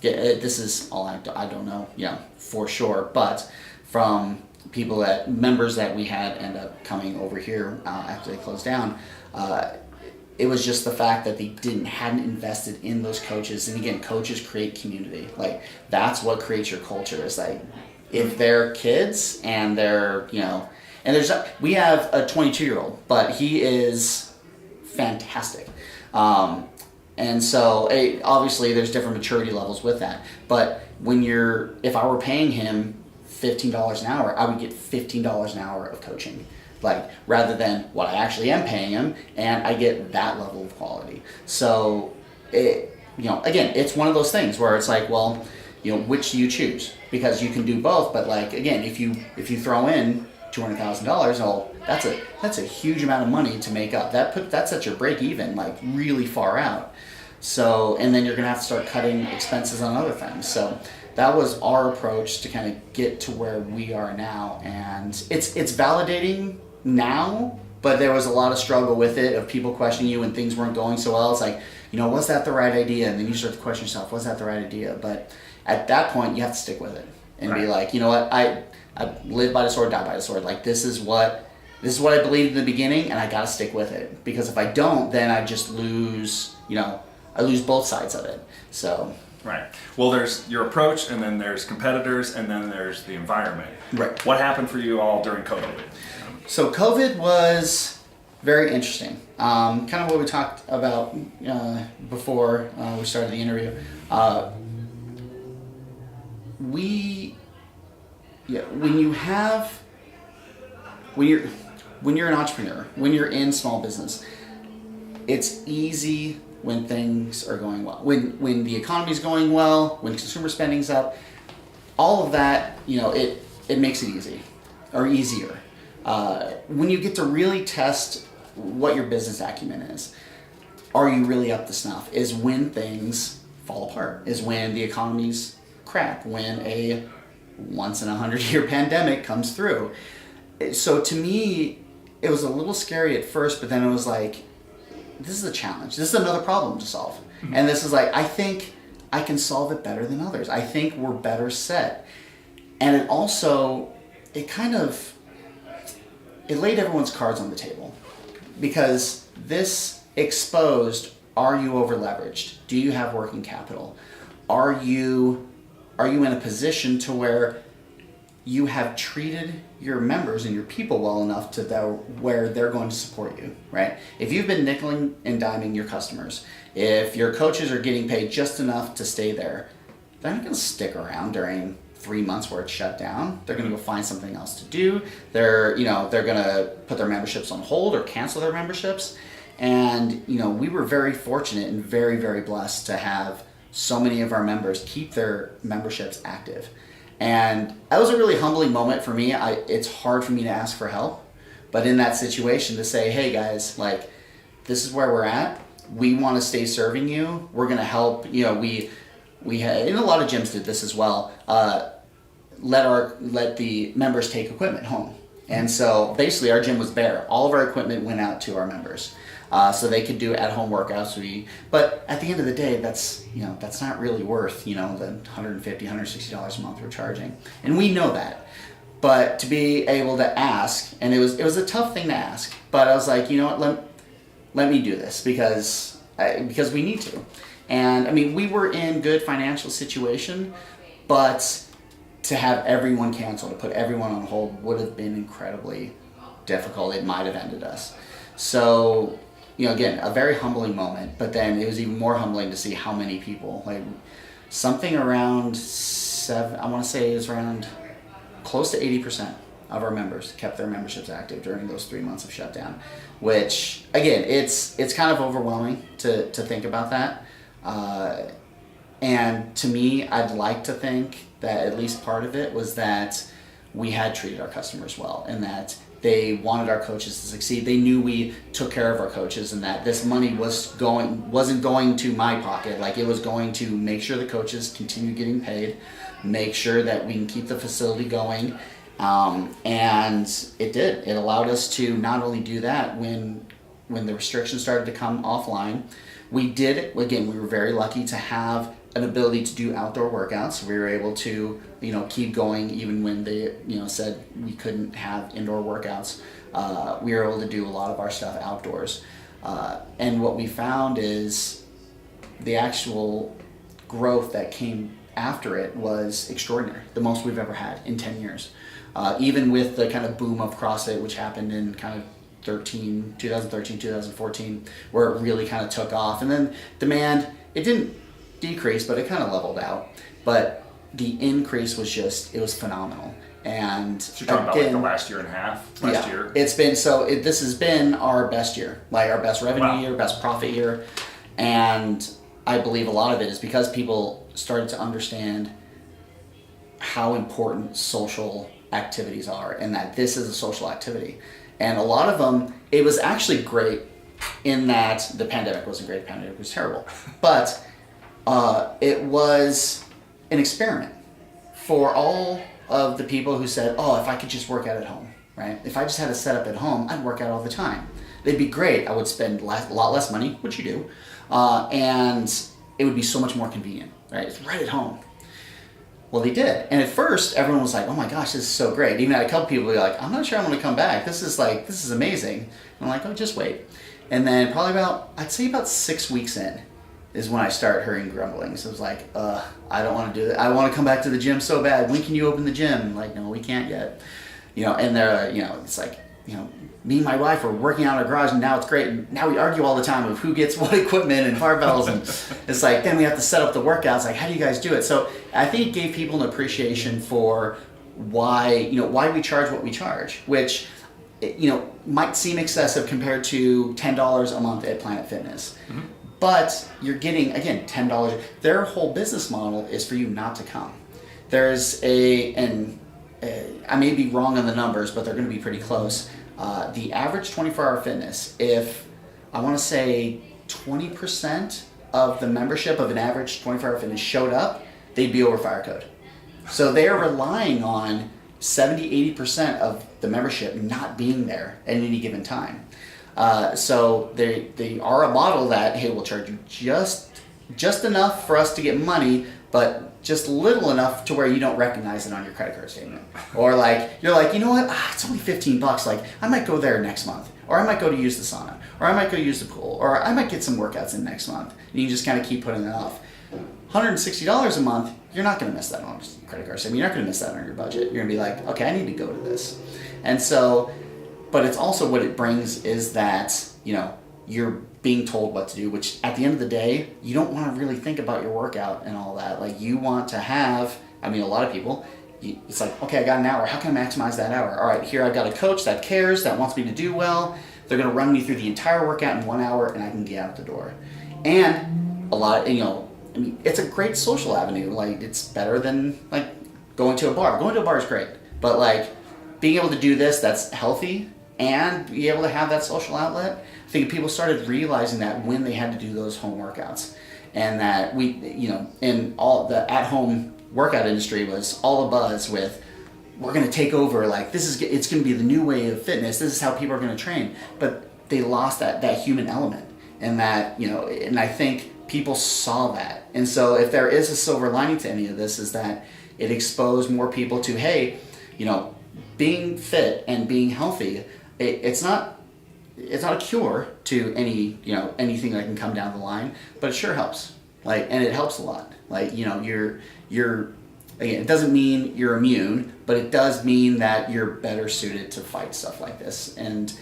This is all I don't know, for sure. But from members that we had end up coming over here after they closed down, it was just the fact that they hadn't invested in those coaches. And again, coaches create community. Like, that's what creates your culture. Is like, if they're kids and they're, you know, and we have a 22-year-old, but he is fantastic. And so obviously there's different maturity levels with that. But if I were paying him $15 an hour, I would get $15 an hour of coaching. Like, rather than what I actually am paying him, and I get that level of quality. So, again, it's one of those things where it's like, well, you know, which do you choose? Because you can do both, but like, again, if you throw in $200,000, oh, that's a huge amount of money to make up. That sets your break even like really far out. So, and then you're gonna have to start cutting expenses on other things. So that was our approach to kind of get to where we are now, and it's validating now, but there was a lot of struggle with it, of people questioning you when things weren't going so well. It's like, you know, was that the right idea? And then you start to question yourself, was that the right idea? But at that point, you have to stick with it and be like, you know what, I live by the sword, die by the sword. Like, this is what I believed in the beginning, and I got to stick with it, because if I don't, then I just lose, you know, I lose both sides of it. So. Right. Well, there's your approach, and then there's competitors, and then there's the environment. Right. What happened for you all during COVID? So COVID was very interesting. Kind of what we talked about before we started the interview. When you're an entrepreneur, when you're in small business, it's easy when things are going well. When the economy's going well, when consumer spending's up, all of that, you know, it makes it easy or easier. When you get to really test what your business acumen is, are you really up to snuff, is when things fall apart, is when the economy's crap, when a once in 100-year pandemic comes through. So to me, it was a little scary at first, but then it was like, this is a challenge. This is another problem to solve. Mm-hmm. And this is like, I think I can solve it better than others. I think we're better set. And it also, it laid everyone's cards on the table, because this exposed, are you over leveraged? Do you have working capital? Are you in a position to where you have treated your members and your people well enough to where they're going to support you, right? If you've been nickeling and diming your customers, if your coaches are getting paid just enough to stay there, they're not going to stick around during 3 months where it's shut down. They're going to go find something else to do. They're going to put their memberships on hold or cancel their memberships. And, you know, we were very fortunate and very, very blessed to have so many of our members keep their memberships active. And that was a really humbling moment for me. It's hard for me to ask for help, but in that situation to say, hey guys, like, this is where we're at. We want to stay serving you. We're going to help. You know, we had, and a lot of gyms did this as well. let the members take equipment home. And so basically our gym was bare. All of our equipment went out to our members. So they could do at-home workouts. But at the end of the day, that's not really worth, the $150, $160 a month we're charging. And we know that. But to be able to ask, and it was a tough thing to ask, but I was like, you know what, let me do this because we need to. And I mean, we were in good financial situation, but to have everyone cancel, to put everyone on hold would have been incredibly difficult. It might have ended us. So, again, a very humbling moment, but then it was even more humbling to see how many people, like something around I want to say it was around close to 80% of our members kept their memberships active during those 3 months of shutdown, which again, it's kind of overwhelming to think about that. And to me, I'd like to think that at least part of it was that we had treated our customers well and that they wanted our coaches to succeed. They knew we took care of our coaches and that this money wasn't going to my pocket. Like it was going to make sure the coaches continue getting paid, make sure that we can keep the facility going. And it did. It allowed us to not only do that when the restrictions started to come offline. We did it. Again, we were very lucky to have an ability to do outdoor workouts. We were able to, keep going even when they, said we couldn't have indoor workouts. We were able to do a lot of our stuff outdoors. And what we found is the actual growth that came after it was extraordinary. The most we've ever had in 10 years. Even with the kind of boom of CrossFit, which happened in kind of 2013, 2014, where it really kind of took off. And then demand, it didn't decrease, but it kind of leveled out. But the increase was it was phenomenal. And so you're talking about like the last year and a half, year? It's been, this has been our best year, like our best revenue year, best profit year. And I believe a lot of it is because people started to understand how important social activities are and that this is a social activity. And a lot of them, it was actually great in that the pandemic wasn't great, the pandemic was terrible. But it was an experiment for all of the people who said, oh, if I could just work out at home, right? If I just had a setup at home, I'd work out all the time. They'd be great. I would spend a lot less money, which you do, and it would be so much more convenient, right? It's right at home. Well, they did. And at first, everyone was like, oh my gosh, this is so great. Even I had a couple people who were like, I'm not sure I'm going to come back. This is amazing. And I'm like, oh, just wait. And then probably I'd say about 6 weeks in is when I started hearing grumblings. It was like, I don't want to do that. I want to come back to the gym so bad. When can you open the gym? I'm like, no, we can't yet. And they're, it's like, me and my wife are working out in our garage and now it's great. And now we argue all the time of who gets what equipment and barbells. And it's like, then we have to set up the workouts. Like, how do you guys do it? So I think it gave people an appreciation for why we charge what we charge, which, might seem excessive compared to $10 a month at Planet Fitness. Mm-hmm. But you're getting, again, $10. Their whole business model is for you not to come. There's I may be wrong on the numbers, but they're going to be pretty close. The average 24-hour fitness, if I want to say 20% of the membership of an average 24-hour fitness showed up, they'd be over fire code. So they are relying on 70-80% of the membership not being there at any given time. So they are a model that, hey, we'll charge you just enough for us to get money, but just little enough to where you don't recognize it on your credit card statement. Or you're like, you know what? It's only $15. Like, I might go there next month, or I might go to use the sauna, or I might go use the pool, or I might get some workouts in next month. And you just kind of keep putting it off. $160 a month, you're not going to miss that on a credit card statement. You're not going to miss that on your budget. You're going to be like, okay, I need to go to this. And so, but it's also what it brings is that, you're being told what to do, which at the end of the day, you don't want to really think about your workout and all that. Like, you want to have, a lot of people, it's like, okay, I got an hour. How can I maximize that hour? All right, here I've got a coach that cares, that wants me to do well. They're going to run me through the entire workout in 1 hour and I can get out the door. And a lot, it's a great social avenue. Like, it's better than going to a bar. Going to a bar is great, but being able to do this, that's healthy, and be able to have that social outlet. I think people started realizing that when they had to do those home workouts, and that we, in all the at-home workout industry was all abuzz with, we're going to take over, like it's going to be the new way of fitness, this is how people are going to train, but they lost that human element, and that, and I think people saw that. And so if there is a silver lining to any of this, is that it exposed more people to, hey, being fit and being healthy, it's not a cure to anything that can come down the line, but it sure helps. And it helps a lot. You're again, it doesn't mean you're immune, but it does mean that you're better suited to fight stuff like this. And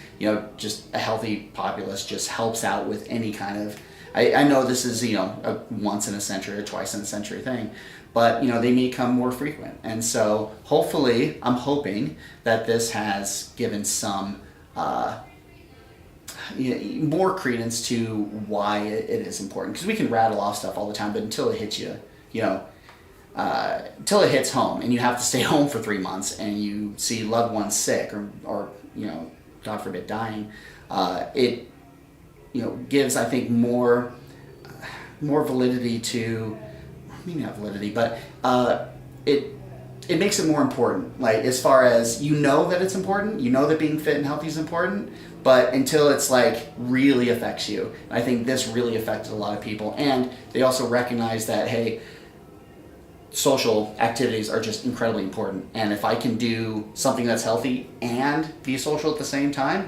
just a healthy populace just helps out with any kind of. I know this is a once in a century or twice in a century thing, but they may come more frequent. And so hopefully, I'm hoping that this has given some more credence to why it is important. Because we can rattle off stuff all the time, but until it hits you, until it hits home and you have to stay home for 3 months and you see loved ones sick or God forbid dying, it gives, I think, more validity to, maybe not validity, but it makes it more important. As far as that it's important, that being fit and healthy is important, but until it's really affects you. And I think this really affected a lot of people, and they also recognize that, hey, social activities are just incredibly important, and if I can do something that's healthy and be social at the same time,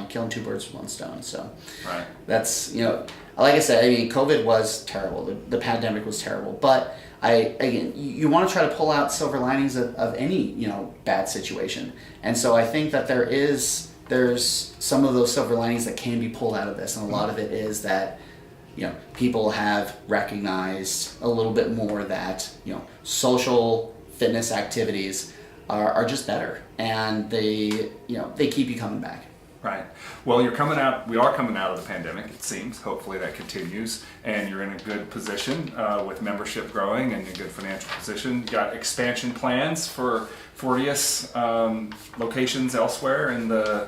killing two birds with one stone. So right. That's like I said, COVID was terrible, the pandemic was terrible, but you want to try to pull out silver linings of any bad situation, and so I think that there's some of those silver linings that can be pulled out of this, and a lot of it is that people have recognized a little bit more that, social fitness activities are just better, and they keep you coming back. Right. Well, we are coming out of the pandemic, it seems. Hopefully that continues, and you're in a good position with membership growing and a good financial position. You got expansion plans for Fortius locations elsewhere in the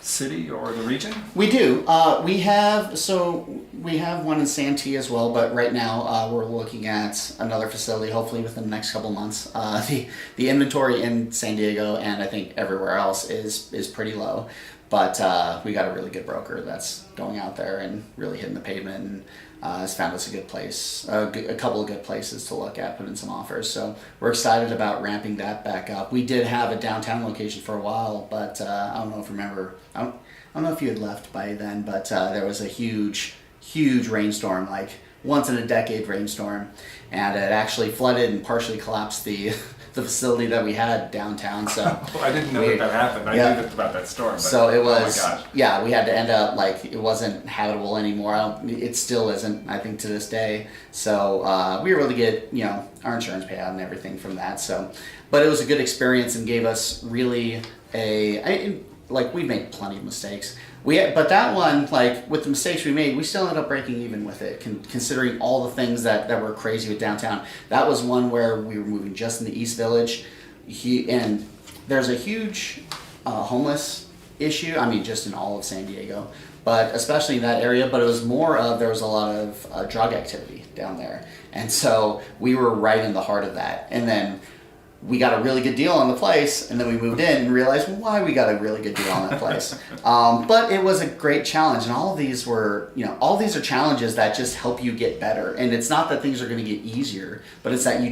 city or the region? We do. We have one in Santee as well, but right now we're looking at another facility, hopefully within the next couple months. The inventory in San Diego and I think everywhere else is pretty low, but we got a really good broker that's going out there and really hitting the pavement, and has found us a good place, a couple of good places to look at, put in some offers. So we're excited about ramping that back up. We did have a downtown location for a while, but I don't know if you remember. I don't know if you had left by then, but there was a huge rainstorm, once in a decade rainstorm, and it actually flooded and partially collapsed the facility that we had downtown. So I didn't know that happened. I knew about that storm. But, so it was, oh my gosh. Yeah, we had to end up it wasn't habitable anymore. It still isn't, I think, to this day. So we were able to get our insurance payout and everything from that. So, but it was a good experience and gave us really we made plenty of mistakes. But that one, with the mistakes we made, we still ended up breaking even with it, considering all the things that were crazy with downtown. That was one where we were moving just in the East Village, and there's a huge homeless issue, just in all of San Diego, but especially in that area, but it was more of, there was a lot of drug activity down there. And so we were right in the heart of that. And then we got a really good deal on the place, and then we moved in and realized why we got a really good deal on that place. But it was a great challenge, and all of these are challenges that just help you get better. And it's not that things are going to get easier, but it's that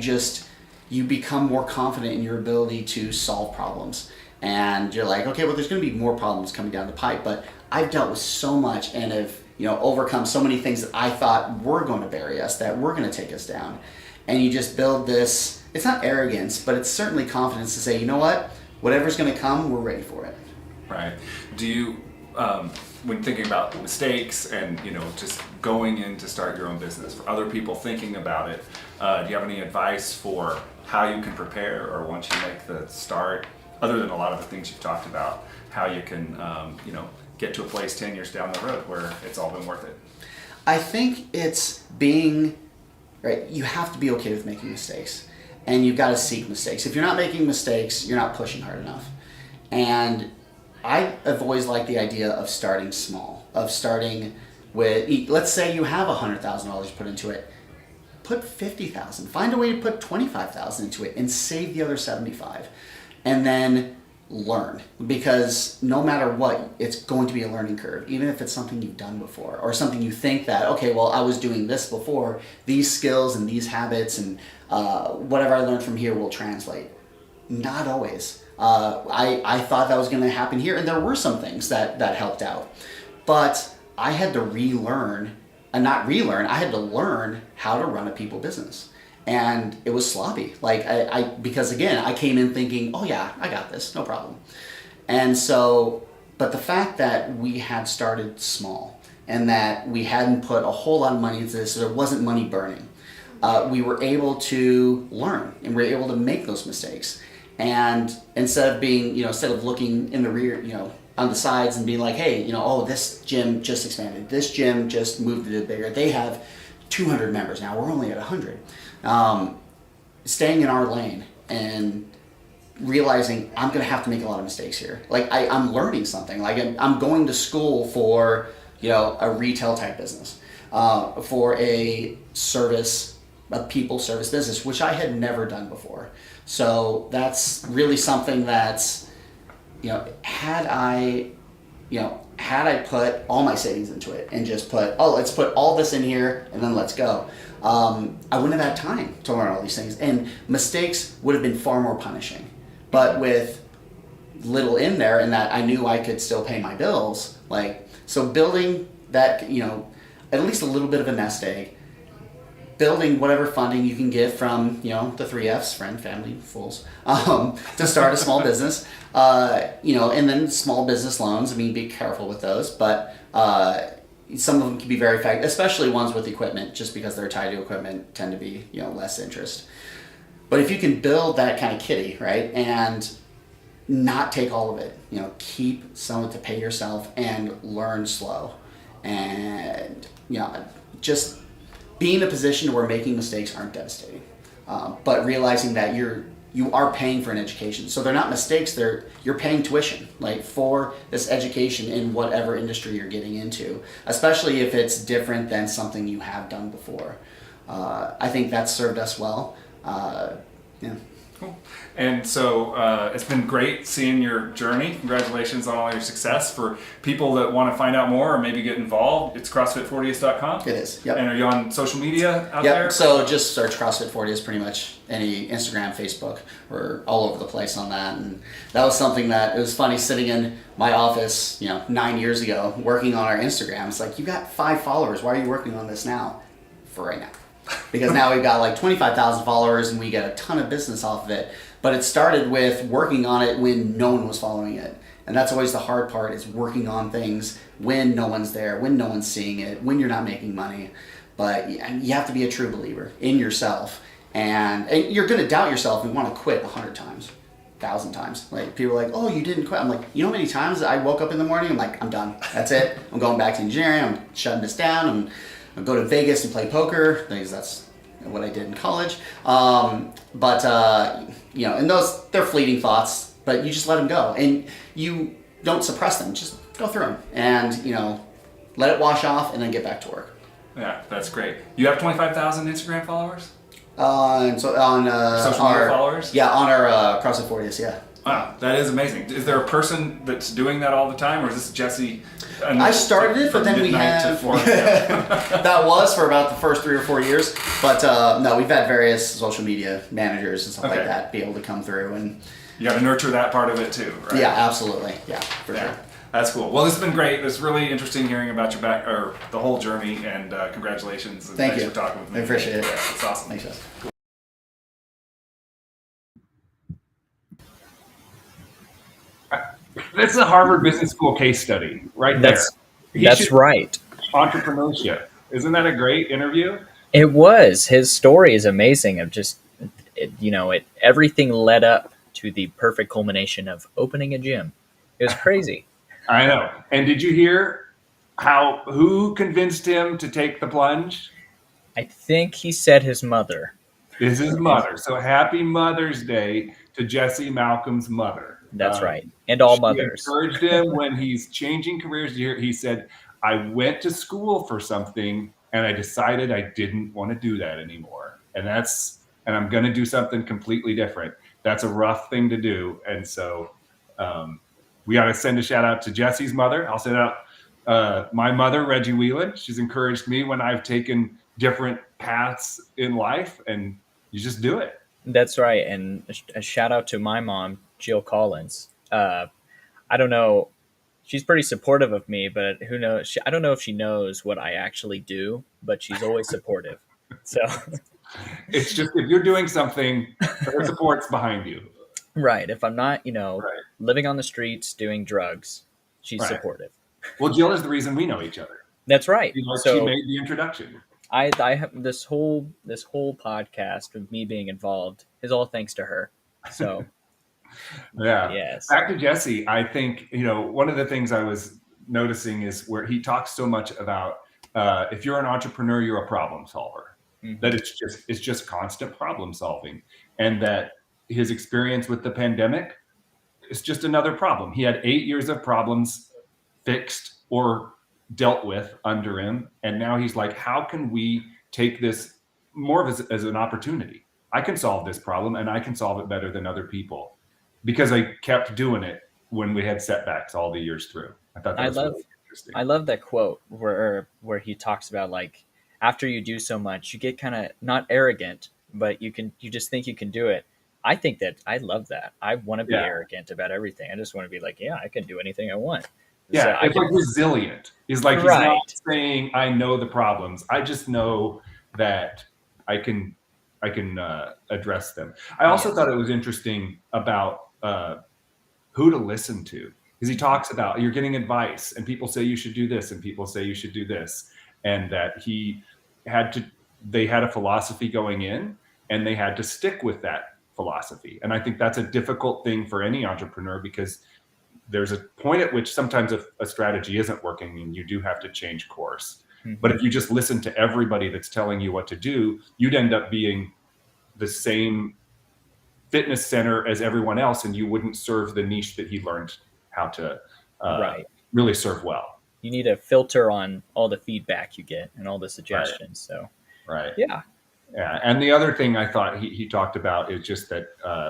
you become more confident in your ability to solve problems. And you're like, okay, well, there's going to be more problems coming down the pipe, but I've dealt with so much and have overcome so many things that I thought were going to bury us, that were going to take us down. And you just build this. It's not arrogance, but it's certainly confidence to say, you know what, whatever's going to come, we're ready for it. Right. Do you, when thinking about mistakes and just going in to start your own business, for other people thinking about it, do you have any advice for how you can prepare, or once you make the start, other than a lot of the things you've talked about, how you can get to a place 10 years down the road where it's all been worth it? I think it's being right. You have to be okay with making mistakes. And you've got to seek mistakes. If you're not making mistakes, you're not pushing hard enough. And I have always liked the idea of starting small, of starting with, let's say you have $100,000 put into it. put 50,000. Find a way to put 25,000 into it and save the other 75, and then learn, because no matter what, it's going to be a learning curve, even if it's something you've done before or something you think that, okay, well, I was doing this before, these skills and these habits and whatever I learned from here will translate. Not always. I thought that was going to happen here, and there were some things that helped out, but I had to relearn, and not relearn, I had to learn how to run a people business. And it was sloppy. Like because again, I came in thinking, oh yeah, I got this, no problem. And so, but the fact that we had started small and that we hadn't put a whole lot of money into this, so there wasn't money burning, we were able to learn and we were able to make those mistakes. And instead of looking in the rear, on the sides and being like, hey, oh, this gym just expanded, this gym just moved it bigger, they have 200 members now, we're only at 100. Staying in our lane and realizing I'm going to have to make a lot of mistakes here. Like I'm learning something. Like I'm going to school for a retail type business, for a people service business, which I had never done before. So that's really something that's had I put all my savings into it and just let's put all this in here and then let's go, I wouldn't have had time to learn all these things, and mistakes would have been far more punishing. But with little in there, and that I knew I could still pay my bills, so building that, at least a little bit of a nest egg, building whatever funding you can get from, the 3 Fs, friend, family, fools, to start a small business, and then small business loans. I mean, be careful with those, but some of them can be very effective, especially ones with equipment, just because they're tied to equipment, tend to be, less interest. But if you can build that kind of kitty, right, and not take all of it, keep some of it to pay yourself and learn slow, and, just be in a position where making mistakes aren't devastating, but realizing that you are paying for an education. So they're not mistakes, you're paying tuition, for this education in whatever industry you're getting into, especially if it's different than something you have done before. I think that's served us well. Yeah. Cool. And so it's been great seeing your journey. Congratulations on all your success. For people that want to find out more or maybe get involved, it's CrossFitFortius.com. It is. Yep. And are you on social media out there? So just search CrossFit Fortius, pretty much any Instagram, Facebook, we're all over the place on that. And that was something that it was funny sitting in my office, 9 years ago, working on our Instagram. It's like, you got 5 followers. Why are you working on this now? For right now. Because now we've got 25,000 followers and we get a ton of business off of it. But it started with working on it when no one was following it. And that's always the hard part, is working on things when no one's there, when no one's seeing it, when you're not making money. But you have to be a true believer in yourself. And you're going to doubt yourself and want to quit 100 times, 1,000 times. People are like, oh, you didn't quit. I'm like, how many times I woke up in the morning, I'm like, I'm done. That's it. I'm going back to engineering. I'm shutting this down. I'll go to Vegas and play poker, because that's what I did in college. And those, they're fleeting thoughts, but you just let them go. And you don't suppress them, just go through them. And, let it wash off and then get back to work. Yeah, that's great. You have 25,000 Instagram followers? Social media followers? Yeah, on our CrossFit Fortius, yeah. Wow, that is amazing. Is there a person that's doing that all the time, or is this Jesse? I started it, but then we had that was for about the first 3 or 4 years. But no, we've had various social media managers and stuff like that be able to come through, and you got to nurture that part of it too, right? Yeah, absolutely. Yeah, for sure. That's cool. Well, this has been great. It's really interesting hearing about your the whole journey, and congratulations. And Thanks for talking with me. I appreciate it. Yeah, it's awesome. Thanks, Jess. Cool. This is a Harvard Business School case study right there. That's right. Entrepreneurship. Isn't that a great interview? It was. His story is amazing. Of just, everything led up to the perfect culmination of opening a gym. It was crazy. I know. And did you hear who convinced him to take the plunge? I think he said his mother. It's his mother. So happy Mother's Day to Jesse Malcomb's mother. That's right. And all she mothers. Encouraged him when he's changing careers. He said, I went to school for something and I decided I didn't want to do that anymore. And I'm going to do something completely different. That's a rough thing to do. And so we got to send a shout out to Jesse's mother. I'll send out my mother, Reggie Whelan. She's encouraged me when I've taken different paths in life, and you just do it. That's right. And a shout out to my mom, Jill Collins. I don't know. She's pretty supportive of me, but who knows? I don't know if she knows what I actually do, but she's always supportive. So, It's just if you're doing something, her support's behind you. right. If I'm not, Right. living on the streets doing drugs, she's Right. supportive. Well, Jill is the reason we know each other. That's right. She So made the introduction. I have this whole podcast of me being involved is all thanks to her. So Yeah. yes. Back to Jesse, I think, one of the things I was noticing is where he talks so much about if you're an entrepreneur, you're a problem solver. Mhm. That it's just constant problem solving, and that his experience with the pandemic is just another problem. He had 8 years of problems fixed or dealt with under him, and now he's like, how can we take this more of as an opportunity? I can solve this problem, and I can solve it better than other people, because I kept doing it when we had setbacks all the years through. I thought that was really interesting. I love that quote where he talks about, like, after you do so much, you get kind of not arrogant, but you just think you can do it. I think that I love that. I want to be arrogant about everything. I just want to be like, yeah, I can do anything I want. Yeah, So it's like resilient. He's like, he's not saying I know the problems. I just know that I can address them. I also thought it was interesting about who to listen to, because he talks about you're getting advice and people say you should do this and people say you should do this, and that they had a philosophy going in and they had to stick with that philosophy. And I think that's a difficult thing for any entrepreneur, because there's a point at which sometimes a strategy isn't working and you do have to change course. Mm-hmm. But if you just listen to everybody that's telling you what to do, you'd end up being the same fitness center as everyone else, and you wouldn't serve the niche that he learned how to really serve well. You need a filter on all the feedback you get and all the suggestions. So, yeah. And the other thing I thought he talked about is just that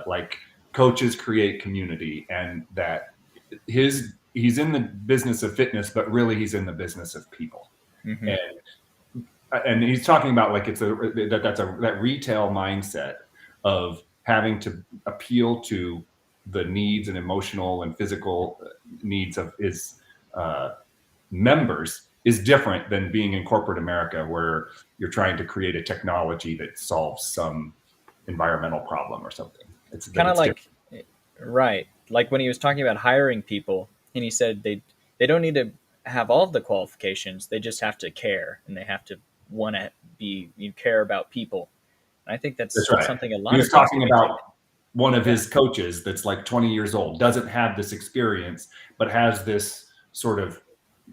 like coaches create community, and that he's in the business of fitness, but really he's in the business of people. Mm-hmm. And he's talking about like that's that retail mindset of having to appeal to the needs and emotional and physical needs of his members is different than being in corporate America, where you're trying to create a technology that solves some environmental problem or something. It's kind of like different. Right. Like when he was talking about hiring people, and he said they don't need to have all of the qualifications. They just have to care, and they have to want to care about people. And I think that's right. Something a lot. He was talking about one of his coaches that's like 20 years old, doesn't have this experience, but has this sort of,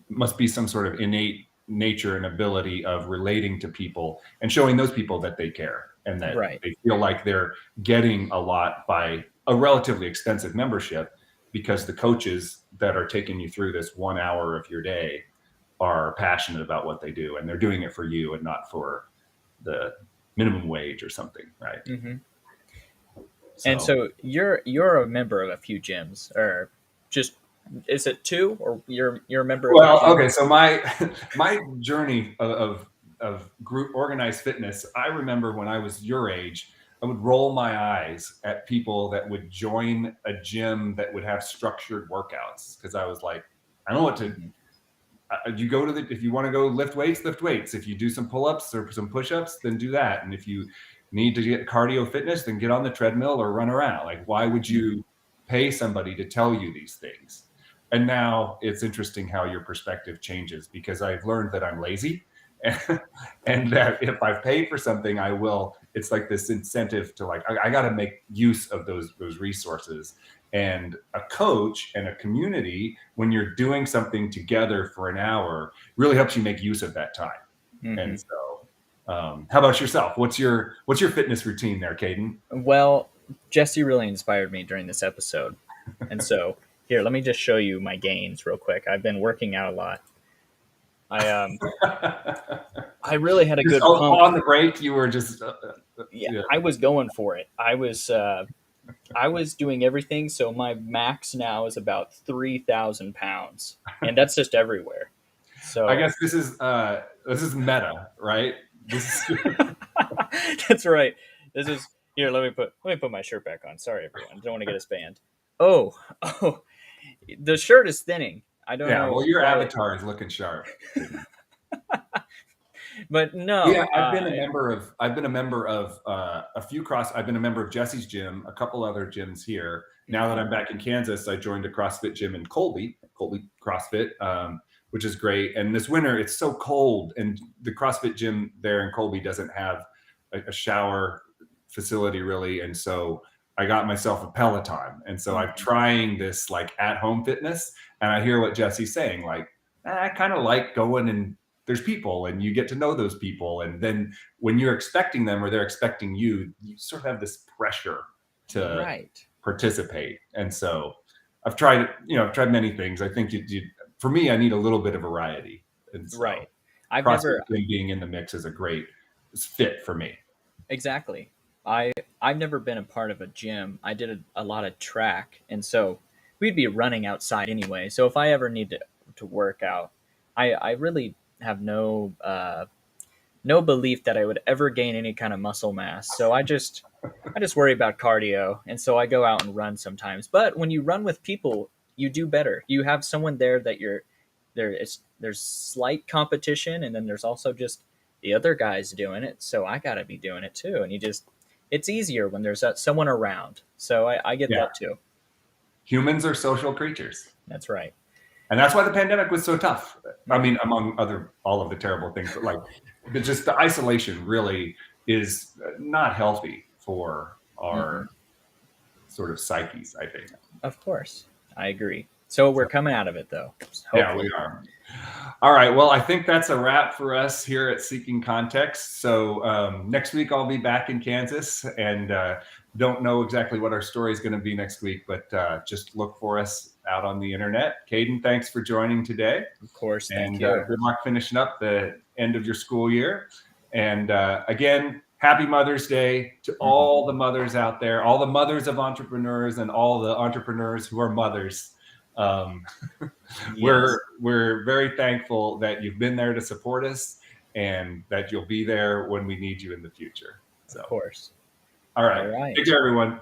must be some sort of innate nature and ability of relating to people and showing those people that they care, and that they feel like they're getting a lot by a relatively expensive membership, because the coaches that are taking you through this 1 hour of your day are passionate about what they do, and they're doing it for you and not for the minimum wage or something, right? Mm-hmm. And so you're a member of a few gyms, or just, is it 2, or you're a member of a gym? Okay, so my journey of group organized fitness, I remember when I was your age, I would roll my eyes at people that would join a gym that would have structured workouts, because I was like, I don't know what to. You go to if you want to go lift weights, lift weights. If you do some pull-ups or some push-ups, then do that. And if you need to get cardio fitness, then get on the treadmill or run around. Like, why would you pay somebody to tell you these things? And now it's interesting how your perspective changes, because I've learned that I'm lazy, and that if I've paid for something, I will. It's like this incentive to like, I got to make use of those resources. And a coach and a community, when you're doing something together for an hour, really helps you make use of that time. Mm-hmm. And so, how about yourself? What's your fitness routine there, Caden? Well, Jesse really inspired me during this episode, and so here, let me just show you my gains real quick. I've been working out a lot. I really had a Just good pump. on the break, you were just Yeah, I was going for it. I was doing everything. So my max now is about 3,000 pounds, and that's just everywhere. So I guess this is meta, right? This is that's right. This is here. Let me put my shirt back on. Sorry, everyone. Don't want to get us banned. Oh, oh, the shirt is thinning. I don't yeah. know Well, your why, avatar is looking sharp. but no. Yeah, I've been a member of a few cross. I've been a member of Jesse's gym, a couple other gyms here. Now that I'm back in Kansas, I joined a CrossFit gym in Colby CrossFit, which is great. And this winter, it's so cold, and the CrossFit gym there in Colby doesn't have a shower facility really, and so I got myself a Peloton, and so I'm trying this like at-home fitness. And I hear what Jesse's saying, like I kind of like going and there's people and you get to know those people, and then when you're expecting them or they're expecting you, you sort of have this pressure to Right. participate. And so I've tried many things. I think for me, I need a little bit of variety, and so Right. I've CrossFit never being in the mix is a great fit for me. exactly. I've never been a part of a gym. I did a lot of track, and so we'd be running outside anyway. So if I ever need to work out, I really have no belief that I would ever gain any kind of muscle mass. So I just worry about cardio, and so I go out and run sometimes. But when you run with people, you do better. You have someone there that there's slight competition, and then there's also just the other guys doing it. So I got to be doing it too, and it's easier when there's someone around. So I get that too. Humans are social creatures. That's right. And that's why the pandemic was so tough. I mean, among all of the terrible things, but like, just the isolation really is not healthy for our sort of psyches, I think. Of course, I agree. So we're coming out of it, though. Yeah, we are. All right. Well, I think that's a wrap for us here at Seeking Context. So next week I'll be back in Kansas, and don't know exactly what our story is going to be next week, but just look for us out on the internet. Caden, thanks for joining today. Of course, thank And you. good luck finishing up the end of your school year. And again, happy Mother's Day to all the mothers out there, all the mothers of entrepreneurs and all the entrepreneurs who are mothers. Yes. We're very thankful that you've been there to support us and that you'll be there when we need you in the future. So, Of course. all right. All right. Take care, everyone.